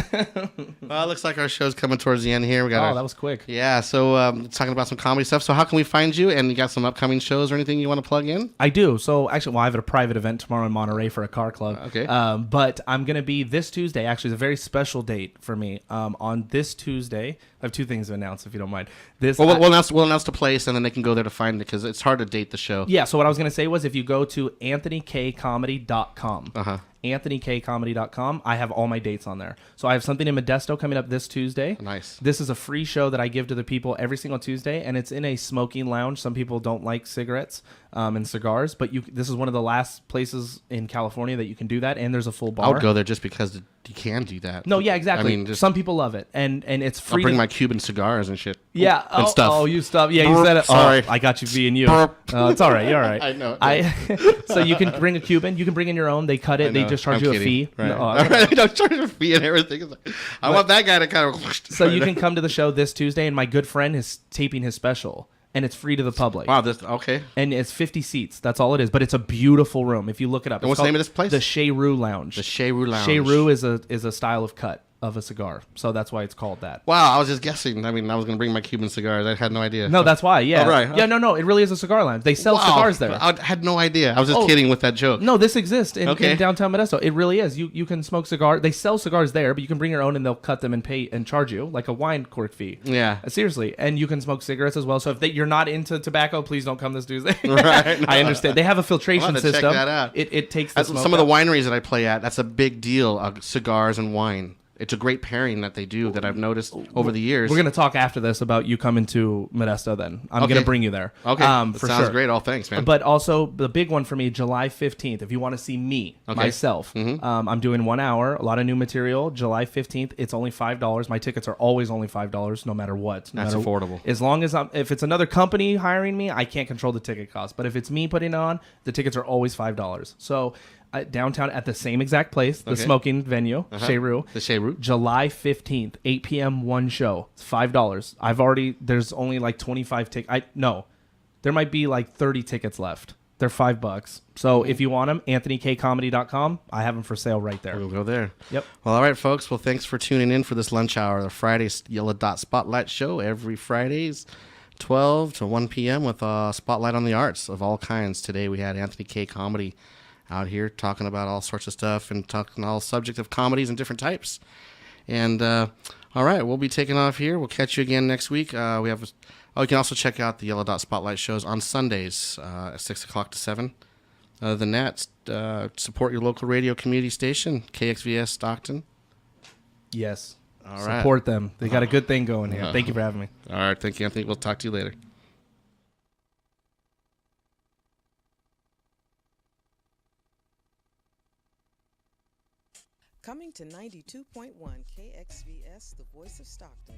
Well, it looks like our show's coming towards the end here. We got Oh, that was quick. Yeah, so talking about some comedy stuff. So how can we find you? And you got some upcoming shows or anything you want to plug in? I do. So actually, I have a private event tomorrow in Monterey for a car club. Okay. But I'm going to be this Tuesday. Actually, it's a very special date for me. On this Tuesday, I have two things to announce, if you don't mind. We'll announce the place, and then they can go there to find it because it's hard to date the show. Yeah, so what I was going to say was if you go to anthonykcomedy.com, anthonykcomedy.com, I have all my dates on there. So I have something in Modesto coming up this Tuesday. Nice. This is a free show that I give to the people every single Tuesday, and it's in a smoking lounge. Some people don't like cigarettes and cigars, but this is one of the last places in California that you can do that, and there's a full bar. I would go there just because you can do that. No, yeah, exactly. I mean, some people love it, and it's free. I'll bring my Cuban cigars and shit. Yeah, and stuff. Oh, you stuff. Yeah, you said it. Sorry. Oh, I got you being you. Burp. It's all right. You're all right. I know. So you can bring a Cuban. You can bring in your own. They cut it. They just charge you a fee. Right. No, They don't charge a fee and everything. I want that guy to kind of. So you can come to the show this Tuesday, and my good friend is taping his special, and it's free to the public. Wow, okay. And it's 50 seats. That's all it is. But it's a beautiful room. If you look it up. And what's the name of this place? The Chez Roux Lounge. The Chez Roux Lounge. Chez Roux is a style of cut of a cigar. So that's why it's called that. Wow, I was just guessing. I mean, I was going to bring my Cuban cigars. I had no idea. No, that's why. Yeah. Oh, right. Yeah, no. It really is a cigar lounge. They sell cigars there. I had no idea. I was just kidding with that joke. No, this exists in Okay. downtown Modesto. It really is. You can smoke cigar. They sell cigars there, but you can bring your own and they'll cut them and pay and charge you like a wine cork fee. Yeah. Seriously. And you can smoke cigarettes as well. So if you're not into tobacco, please don't come this Tuesday. Right. No. I understand. They have a filtration I'll have to system. check that out. It takes the smoke some of the out. wineries that I play at. That's a big deal. Cigars and wine. It's a great pairing that they do that I've noticed over the years. We're going to talk after this about you coming to Modesto then. I'm Okay. going to bring you there. Okay. For sounds sure. great. Oh, thanks, man. But also, the big one for me, July 15th, if you want to see me, myself, I'm doing 1 hour, a lot of new material. July 15th, it's only $5. My tickets are always only $5, no matter what. That's affordable. As long as if it's another company hiring me, I can't control the ticket cost. But if it's me putting it on, the tickets are always $5. So downtown at the same exact place, the smoking venue, Chez Roux. The Chez Roux. July 15th, 8 p.m., one show. It's $5. There's only like 25 tickets. There might be like 30 tickets left. They're $5. So if you want them, anthonykcomedy.com. I have them for sale right there. We'll go there. Yep. Well, all right, folks. Well, thanks for tuning in for this lunch hour, the Friday Yellow Dot Spotlight Show every Fridays, 12 to 1 p.m. with a spotlight on the arts of all kinds. Today we had Anthony K. Comedy out here talking about all sorts of stuff and talking all subject of comedies and different types. And all right, we'll be taking off here. We'll catch you again next week. You can also check out the Yellow Dot Spotlight shows on Sundays at 6 o'clock to 7. Other than that, support your local radio community station, KXVS Stockton. Yes. All right. Support them. They got a good thing going here. Thank you for having me. All right, thank you, Anthony. We'll talk to you later. Coming to 92.1 KXVS, the voice of Stockton.